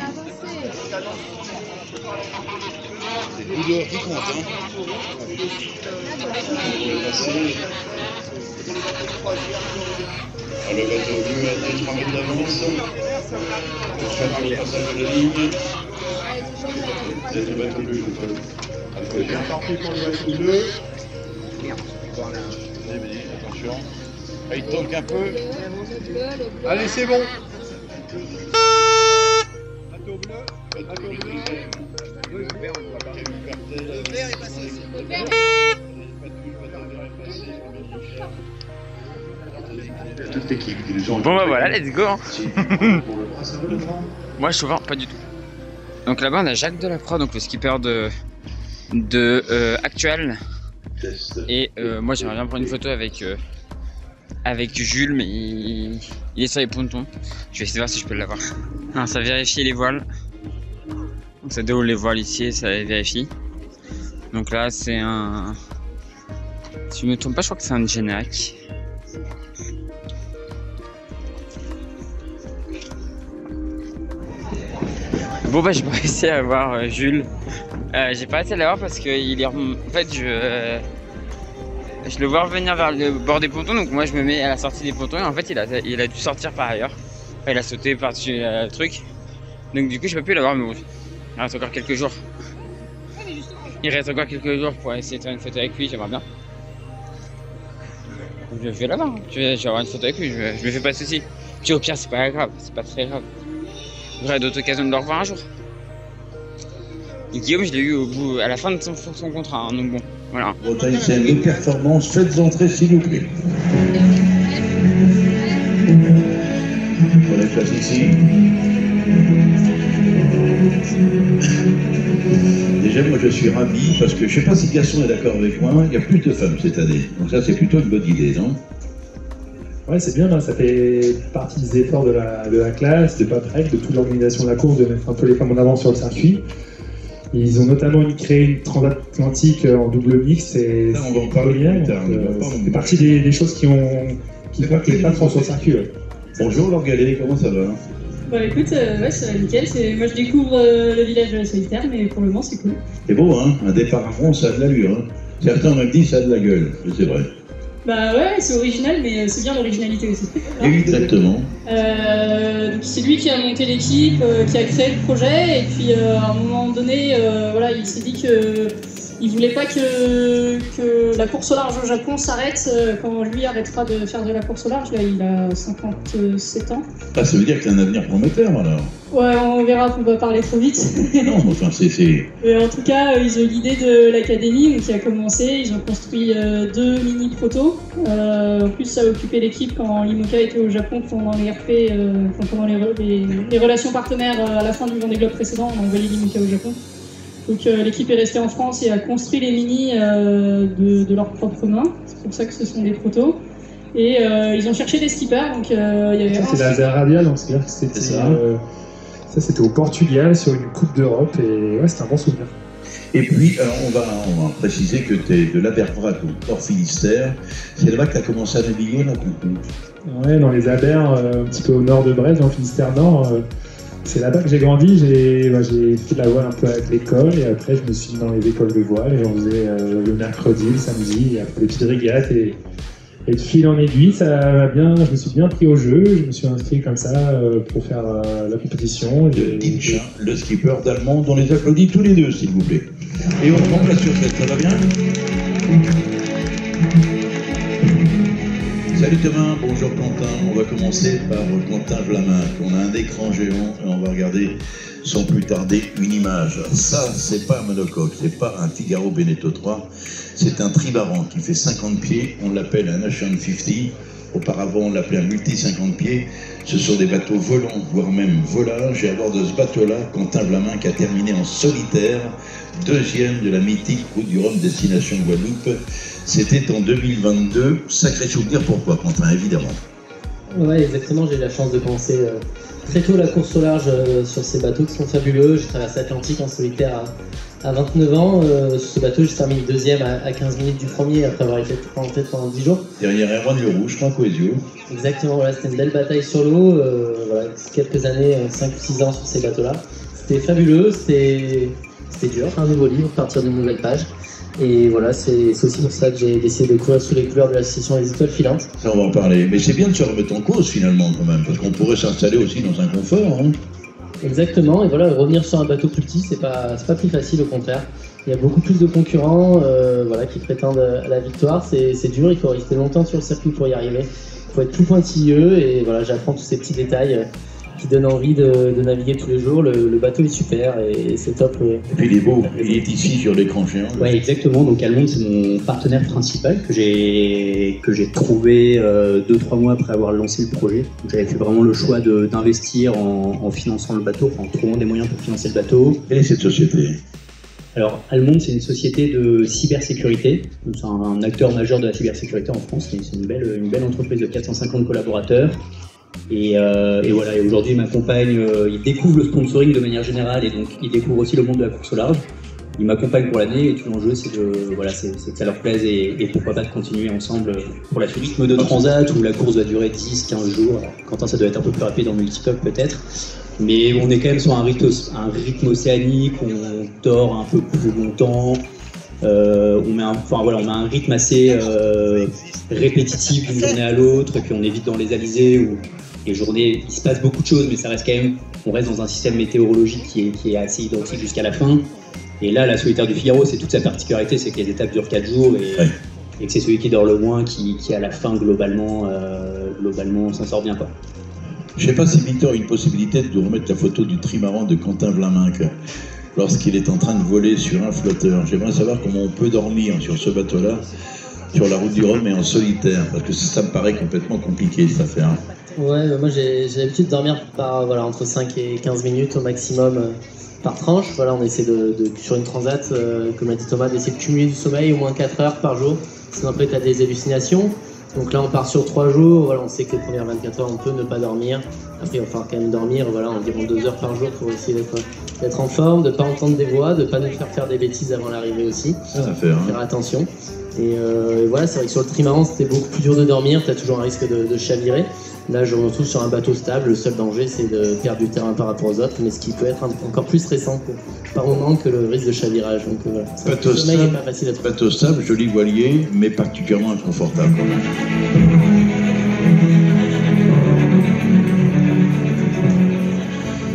C'est le bout dehors qui compte, hein. On va passer. Alors, le bateau bleu à 3 mètres d'avance. On sera dans le passage de la ligne. C'est le bateau bleu, Jean-Paul. Bien parti pour le bateau bleu. Attention. Il tanque un peu. Allez, c'est bon. Bateau bleu. Bateau bleu. Le vert est passé aussi. Le vert est passé. Toute l'équipe. Bon bah voilà, let's go. Moi je suis ouvert, pas du tout. Donc là-bas on a Jacques Delaproie, donc le skipper de Actual. Et moi j'aimerais bien prendre une photo avec Jules, mais il est sur les pontons. Je vais essayer de voir si je peux l'avoir. Alors ça vérifie les voiles. Donc ça déroule les voiles ici et ça vérifie. Donc là c'est un... Si je me trompe pas, je crois que c'est un Genac. Bon bah j'ai pas réussi à avoir Jules. J'ai pas réussi à l'avoir parce que il est... En fait je le vois revenir vers le bord des pontons, donc moi je me mets à la sortie des pontons et en fait il a dû sortir par ailleurs. Enfin, il a sauté par-dessus le truc. Donc du coup je peux plus l'avoir, mais bon, il reste encore quelques jours. Il reste encore quelques jours pour essayer de faire une photo avec lui, j'aimerais bien. Donc, je vais l'avoir, je vais avoir une photo avec lui, je me fais pas de soucis. Puis au pire c'est pas grave, c'est pas très grave. J'aurai d'autres occasions de le revoir un jour. Et Guillaume, je l'ai eu à la fin de son contrat, hein, donc bon, voilà. Bretagne, c'est une performance. Faites entrer, s'il vous plaît. On est place ici. Déjà, moi, je suis ravi parce que je ne sais pas si Gaston est d'accord avec moi, il y a plus de femmes cette année. Donc ça, c'est plutôt une bonne idée, non? Ouais, c'est bien, hein, ça fait partie des efforts de la classe, de Patrick, de toute l'organisation de la course, de mettre un peu les femmes en avant sur le circuit. Ils ont notamment créé une transatlantique en double mix et on va en parler plus tard. Ça fait partie des choses qui font que les femmes sont sur le circuit. Ouais. Bonjour Laure Gallet, comment ça va? Bah écoute, ouais, ça va nickel. Moi je découvre le village de la Solitaire, mais pour le moment c'est cool. C'est beau, hein? Un départ à rond, ça a de l'allure. Hein? Certains m'ont dit ça a de la gueule, c'est vrai. Bah ouais, c'est original, mais c'est bien l'originalité aussi. Exactement. Donc c'est lui qui a monté l'équipe, qui a créé le projet, et puis à un moment donné, voilà, il s'est dit que il voulait pas que la course au large au Japon s'arrête quand lui arrêtera de faire de la course au large. Là, il a 57 ans. Ah, ça veut dire qu'il a un avenir prometteur alors. Ouais, on verra qu'on va parler trop vite. Non, enfin c'est... En tout cas, ils ont eu l'idée de l'académie qui a commencé. Ils ont construit 2 mini-protos. En plus, ça a occupé l'équipe quand l'IMOCA était au Japon pendant les RP, pendant les relations partenaires à la fin du Vendée Globe précédent. On a envoyé l'IMOCA au Japon. Donc l'équipe est restée en France et a construit les mini de leurs propres mains. C'est pour ça que ce sont des protos. Et ils ont cherché des skippers. Donc, il y avait ça, c'est laser radial, donc c'est-à-dire que c'était... Ça, c'était au Portugal sur une Coupe d'Europe et ouais, c'était un bon souvenir. Et puis, alors, on va préciser que tu es de l'Abervrac au Port Finistère. C'est là-bas que tu as commencé à naviguer, là, ouais, dans les Abers, un petit peu au nord de Brest, dans le Finistère Nord. C'est là-bas que j'ai grandi. J'ai fait de la voile un peu avec l'école et après, je me suis mis dans les écoles de voile et j'en faisais le mercredi, le samedi, et après des petites régates. Et de fil en aiguille, ça va bien, je me suis bien pris au jeu, je me suis inscrit comme ça pour faire la compétition. Dimcha, le skipper d'Allemand, on les applaudit tous les deux, s'il vous plaît. Et on prend place sur cette, ça va bien? Salut Thomas, bonjour Quentin. On va commencer par Quentin Vlamin. On a un écran géant et on va regarder sans plus tarder une image. Ça, c'est pas un monocoque, c'est pas un Figaro Beneteau 3, c'est un trimaran qui fait 50 pieds. On l'appelle un Ocean 50. Auparavant, on l'appelait un multi 50 pieds. Ce sont des bateaux volants, voire même volages. Et à bord de ce bateau-là, Quentin Vlamin qui a terminé en solitaire, 2e de la mythique Route du Rhum destination Guadeloupe. C'était en 2022. Sacré souvenir, pourquoi Quentin, évidemment. Ouais, exactement. J'ai eu la chance de commencer très tôt la course au large sur ces bateaux qui sont fabuleux. J'ai traversé l'Atlantique en solitaire à 29 ans. Sur ce bateau, j'ai terminé deuxième à 15 minutes du premier après avoir été en tête pendant 10 jours. Derrière Erwan Le Rouge, Franck Oesio. Exactement, voilà, c'était une belle bataille sur l'eau. Voilà, quelques années, 5 ou 6 ans sur ces bateaux-là. C'était fabuleux, c'était dur. Un nouveau livre, partir d'une nouvelle page. Et voilà, c'est aussi pour ça que j'ai décidé de courir sous les couleurs de l'association des étoiles filantes. Ça, on va en parler. Mais c'est bien de se remettre en cause finalement quand même, parce qu'on pourrait s'installer aussi dans un confort. Hein. Exactement, et voilà, revenir sur un bateau plus petit, c'est pas plus facile, au contraire. Il y a beaucoup plus de concurrents voilà, qui prétendent à la victoire. C'est dur, il faut rester longtemps sur le circuit pour y arriver. Il faut être plus pointilleux, et voilà, j'apprends tous ces petits détails qui donnent envie de naviguer tous les jours. Le bateau est super et c'est top. Et puis il est beau, il est ici sur l'écran géant. Oui, exactement. Donc Almond, c'est mon partenaire principal que j'ai trouvé 2-3 mois après avoir lancé le projet. J'avais fait vraiment le choix d'investir en finançant le bateau, en trouvant des moyens pour financer le bateau. Quelle est cette société ? Alors, Almond, c'est une société de cybersécurité. C'est un acteur majeur de la cybersécurité en France. C'est une belle entreprise de 450 collaborateurs. Et voilà, et aujourd'hui il m'accompagne, il découvre le sponsoring de manière générale et donc il découvre aussi le monde de la course au large. Il m'accompagne pour l'année et tout l'enjeu c'est que ça leur plaise et pourquoi pas de continuer ensemble pour la suite. Rythme de transat où la course va durer 10-15 jours. Alors, Quentin, ça doit être un peu plus rapide en multicoque peut-être. Mais on est quand même sur un rythme océanique, on dort un peu plus longtemps. On met un rythme assez répétitif d'une journée à l'autre et puis on évite dans les alizés où les journées, il se passe beaucoup de choses mais ça reste quand même, on reste dans un système météorologique qui est assez identique jusqu'à la fin. Et là, la solitaire du Figaro, c'est toute sa particularité, c'est que les étapes durent 4 jours et que c'est celui qui dort le moins qui à la fin globalement s'en sort bien quoi. Je ne sais pas si Victor a une possibilité de remettre la photo du trimaran de Quentin Vlaminck lorsqu'il est en train de voler sur un flotteur. J'aimerais savoir comment on peut dormir sur ce bateau-là, sur la route du Rhum et en solitaire, parce que ça me paraît complètement compliqué cette affaire. Ouais, moi j'ai l'habitude de dormir entre 5 et 15 minutes au maximum par tranche. Voilà, on essaie sur une transat, comme a dit Thomas, d'essayer de cumuler du sommeil au moins 4 heures par jour, sinon après tu as des hallucinations. Donc là on part sur 3 jours, voilà, on sait que les premières 24 heures on peut ne pas dormir. Après il va falloir quand même dormir environ 2 heures par jour pour essayer d'être en forme, de ne pas entendre des voix, de ne pas nous faire des bêtises avant l'arrivée aussi. Ça va faire. Faire attention. Et voilà, c'est vrai que sur le trimaran c'était beaucoup plus dur de dormir, tu as toujours un risque de chavirer. Là je me retrouve sur un bateau stable, le seul danger c'est de perdre du terrain par rapport aux autres, mais ce qui peut être encore plus stressant par moment que le risque de chavirage. Donc voilà, bateau stable, pas facile à trouver. Bateau stable, joli voilier, mais particulièrement inconfortable quand même.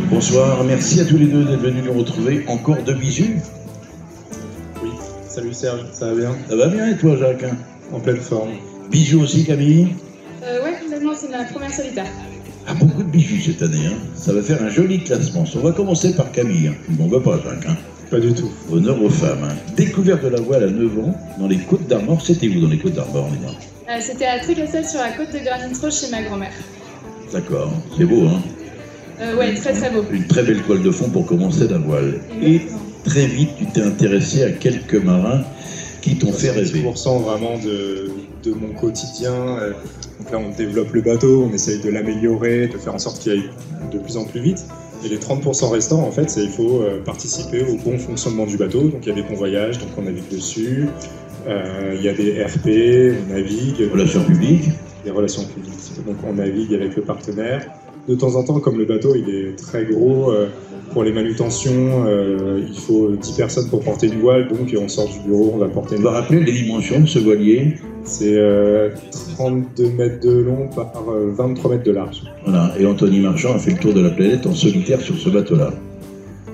Bonsoir, merci à tous les deux d'être venus nous retrouver. Encore 2 bisous. Oui, salut Serge, ça va bien? Ça va bien et toi Jacques? En pleine forme. Bijoux aussi Camille? Ouais, complètement, c'est ma première solitaire. Ah, beaucoup de bijoux cette année, hein. Ça va faire un joli classement. On va commencer par Camille. Bon, va pas Jacques, hein. Pas du tout. Honneur aux femmes. Hein. Découverte de la voile à 9 ans dans les Côtes d'Armor. C'était où dans les Côtes d'Armor, les gars? C'était à Trécassel sur la côte de Granit-Roche chez ma grand-mère. D'accord, c'est beau, hein. Ouais, très très beau. Une très belle toile de fond pour commencer la voile. Exactement. Et très vite, tu t'es intéressé à quelques marins qui t'ont fait rêver. 10% vraiment de mon quotidien. Donc là, on développe le bateau, on essaye de l'améliorer, de faire en sorte qu'il aille de plus en plus vite. Et les 30% restants, en fait, c'est il faut participer au bon fonctionnement du bateau. Donc il y a des convoyages, donc on navigue dessus. Il y a des RP, on navigue. Relations publiques. Des relations publiques. Donc on navigue avec le partenaire. De temps en temps, comme le bateau il est très gros, pour les manutentions, il faut 10 personnes pour porter une voile, donc on sort du bureau, on va porter une voile. On va rappeler les dimensions de ce voilier. C'est 32 mètres de long par 23 mètres de large. Voilà, et Anthony Marchand a fait le tour de la planète en solitaire sur ce bateau-là.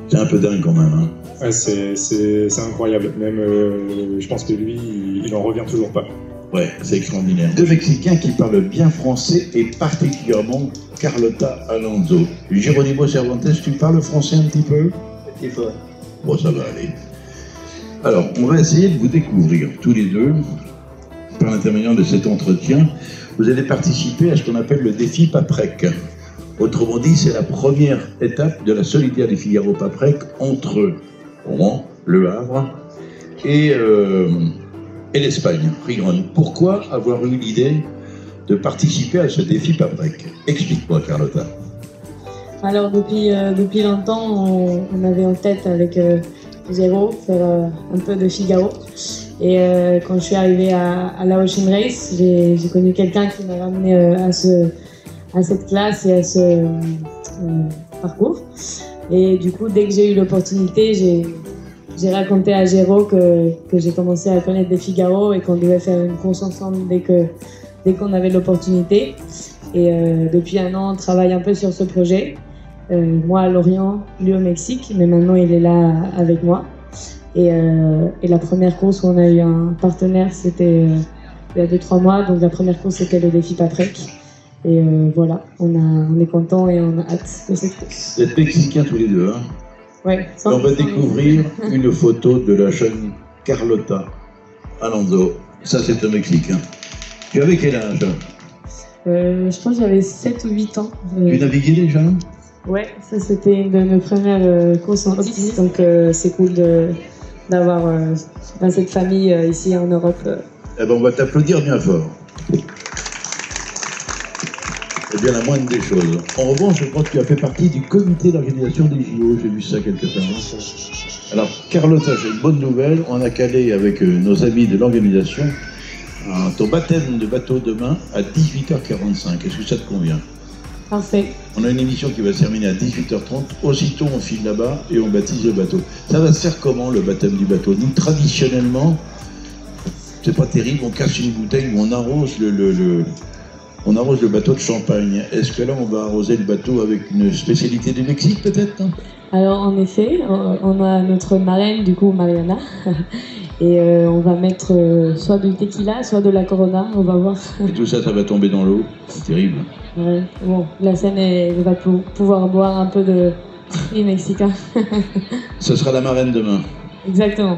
C'est un peu dingue quand même. Hein. Ouais, c'est incroyable. Même, je pense que lui, il en revient toujours pas. Ouais, c'est extraordinaire. 2 Mexicains qui parlent bien français et particulièrement Carlota Alonso. Geronimo Cervantes, tu parles français un petit peu? Il faut. Bon, ça va aller. Alors, on va essayer de vous découvrir tous les deux par l'intermédiaire de cet entretien. Vous allez participer à ce qu'on appelle le défi Paprec. Autrement dit, c'est la première étape de la solitaire du Figaro Paprec entre Rouen, Le Havre et l'Espagne, Rigon. Pourquoi avoir eu l'idée de participer à ce défi Paprec. Explique-moi, Carlotta. Alors depuis longtemps, on avait en tête avec Géraud faire un peu de Figaro. Et quand je suis arrivée à la Ocean Race, j'ai connu quelqu'un qui m'a ramené à cette classe et à ce parcours. Et du coup, dès que j'ai eu l'opportunité, j'ai raconté à Géraud que j'ai commencé à connaître des Figaro et qu'on devait faire une course ensemble dès qu'on avait l'opportunité. Et depuis un an, on travaille un peu sur ce projet. Moi à Lorient, lui au Mexique, mais maintenant il est là avec moi. Et la première course où on a eu un partenaire, c'était il y a 2-3 mois. Donc la première course, c'était le défi Paprec. Et voilà, on est content et on a hâte de cette course. Vous êtes Mexicains tous les deux, hein? Ouais. On va découvrir une photo de la jeune Carlotta Alonso. Ça, c'est un Mexicain. Tu avais quel âge? Je pense que j'avais 7 ou 8 ans. Tu naviguais déjà? Ouais, ça c'était une de mes premières courses en piste, donc c'est cool d'avoir cette famille ici en Europe. Eh ben, on va t'applaudir bien fort. C'est bien la moindre des choses. En revanche, je crois que tu as fait partie du comité d'organisation des JO. J'ai vu ça quelque part. Alors, Carlotta, j'ai une bonne nouvelle. On a calé avec nos amis de l'organisation ton baptême de bateau demain à 18h45. Est-ce que ça te convient? Parfait. On a une émission qui va se terminer à 18h30. Aussitôt, on file là-bas et on baptise le bateau. Ça va se faire comment, le baptême du bateau? Nous, traditionnellement, c'est pas terrible. On casse une bouteille ou on arrose le bateau de champagne. Est-ce que là, on va arroser le bateau avec une spécialité du Mexique, peut-être? Alors, en effet, on a notre marraine, du coup, Mariana. Et on va mettre soit du tequila, soit de la Corona, on va voir. Et tout ça, ça va tomber dans l'eau. C'est terrible. Ouais. Bon, la scène, elle va pouvoir boire un peu de fruits mexicains. Ce sera la marraine demain. Exactement.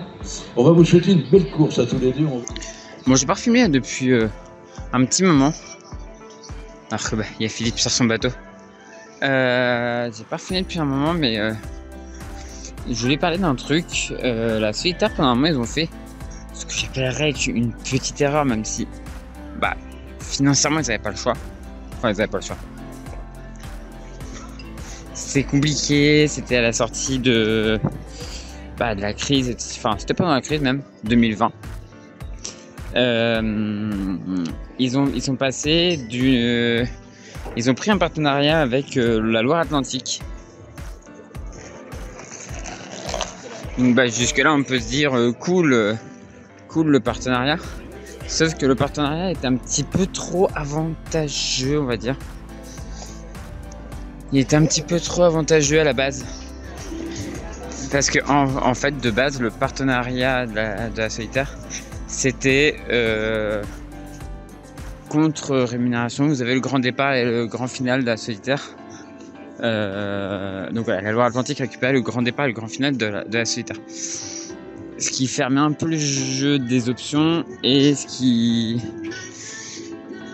On va vous souhaiter une belle course à tous les deux. Bon, j'ai pas refilmé depuis un petit moment. Alors que il y a Philippe sur son bateau. J'ai pas refilmé depuis un moment, mais je voulais parler d'un truc. La solitaire, pendant un moment, ils ont fait ce que j'appellerais une petite erreur, même si financièrement, ils n'avaient pas le choix. Enfin, ils n'avaient pas le choix. C'était compliqué, c'était à la sortie de la crise, enfin, c'était pas dans la crise même, 2020. Ils sont passés ils ont pris un partenariat avec la Loire-Atlantique. Donc jusque là on peut se dire cool le partenariat. Sauf que le partenariat est un petit peu trop avantageux, on va dire. Il était un petit peu trop avantageux à la base. Parce que en fait de base le partenariat de la solitaire c'était contre rémunération. Vous avez le grand départ et le grand final de la solitaire. Donc voilà, la Loire-Atlantique récupérait le grand départ et le grand final de la solitaire. Ce qui fermait un peu le jeu des options et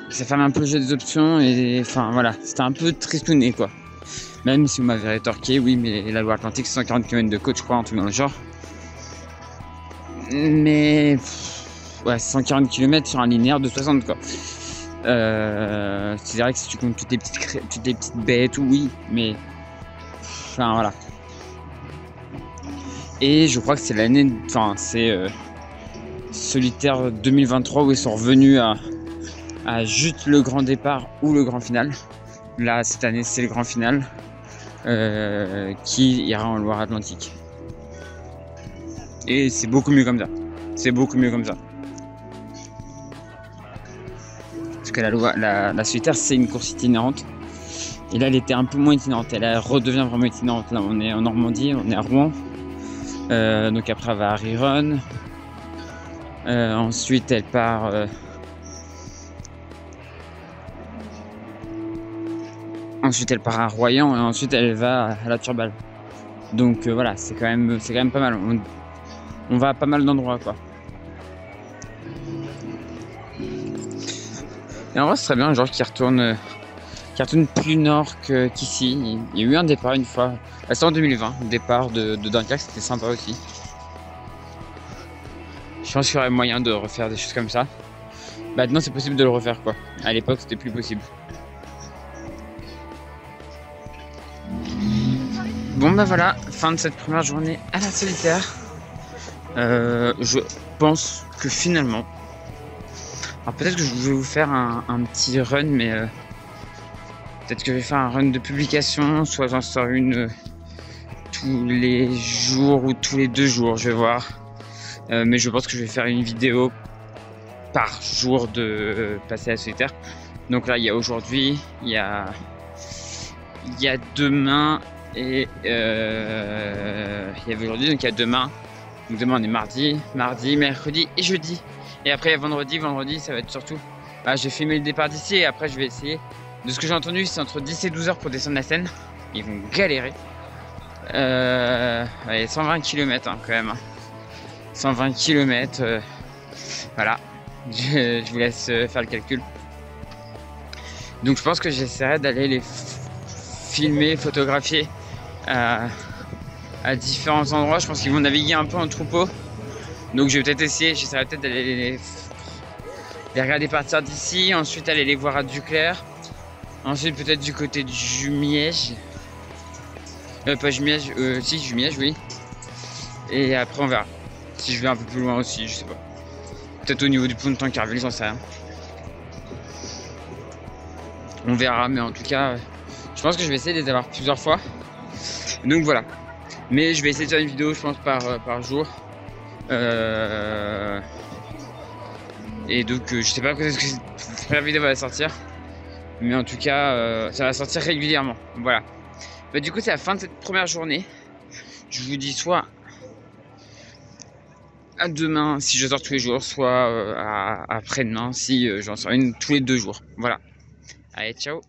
ça fermait un peu le jeu des options et enfin voilà, c'était un peu tristouné quoi. Même si vous m'avez rétorqué, oui mais la Loire-Atlantique c'est 140 km de côte je crois, un truc dans le genre. Mais ouais, 140 km sur un linéaire de 60 quoi. C'est vrai que si tu comptes toutes les petites baies et tout, oui, mais enfin voilà. Et je crois que c'est l'année, enfin c'est solitaire 2023 où ils sont revenus à juste le grand départ ou le grand final. Là cette année c'est le grand final qui ira en Loire-Atlantique. Et c'est beaucoup mieux comme ça. C'est beaucoup mieux comme ça. Parce que la solitaire c'est une course itinérante. Et là elle était un peu moins itinérante. Elle redevient vraiment itinérante. Là on est en Normandie, on est à Rouen. Donc après elle va à Riron. Ensuite elle part à Royan et ensuite elle va à la Turballe. Donc voilà, c'est quand même pas mal. On va à pas mal d'endroits quoi. Et en vrai c'est très bien, genre qui retourne plus nord qu'ici. Il y a eu un départ une fois, c'était en 2020, le départ de Dunkerque, c'était sympa aussi. Je pense qu'il y aurait moyen de refaire des choses comme ça. Maintenant c'est possible de le refaire quoi. À l'époque c'était plus possible. Bon bah voilà, fin de cette première journée à la solitaire. Je pense que finalement, alors peut-être que je vais vous faire un petit run, mais peut-être que je vais faire un run de publication, soit j'en sors une tous les jours ou tous les 2 jours, je vais voir. Mais je pense que je vais faire une vidéo par jour de passer à la solitaire. Donc là il y a aujourd'hui, il y a demain et il y avait aujourd'hui, donc il y a demain. Donc demain on est mardi, mercredi et jeudi. Et après vendredi ça va être surtout, j'ai filmé le départ d'ici et après je vais essayer. De ce que j'ai entendu c'est entre 10 et 12 heures pour descendre la Seine. Ils vont galérer. 120 km quand même. 120 km, voilà. Je vous laisse faire le calcul. Donc je pense que j'essaierai d'aller les filmer, photographier à différents endroits. Je pense qu'ils vont naviguer un peu en troupeau. Donc je vais peut-être essayer, j'essaierai peut-être d'aller les regarder partir d'ici, ensuite aller les voir à Duclair, ensuite peut-être du côté de Jumièges. Pas Jumièges, si Jumièges, oui. Et après on verra. Si je vais un peu plus loin aussi, je sais pas. Peut-être au niveau du pont de Tancarville, j'en sais rien. On verra, mais en tout cas, je pense que je vais essayer de les avoir plusieurs fois. Donc voilà. Mais je vais essayer de faire une vidéo, je pense, par jour. Et donc, je sais pas quand est-ce que cette première vidéo va sortir. Mais en tout cas, ça va sortir régulièrement. Voilà. Bah, du coup, c'est la fin de cette première journée. Je vous dis soit à demain si je sors tous les jours, soit après-demain si j'en sors une tous les 2 jours. Voilà. Allez, ciao.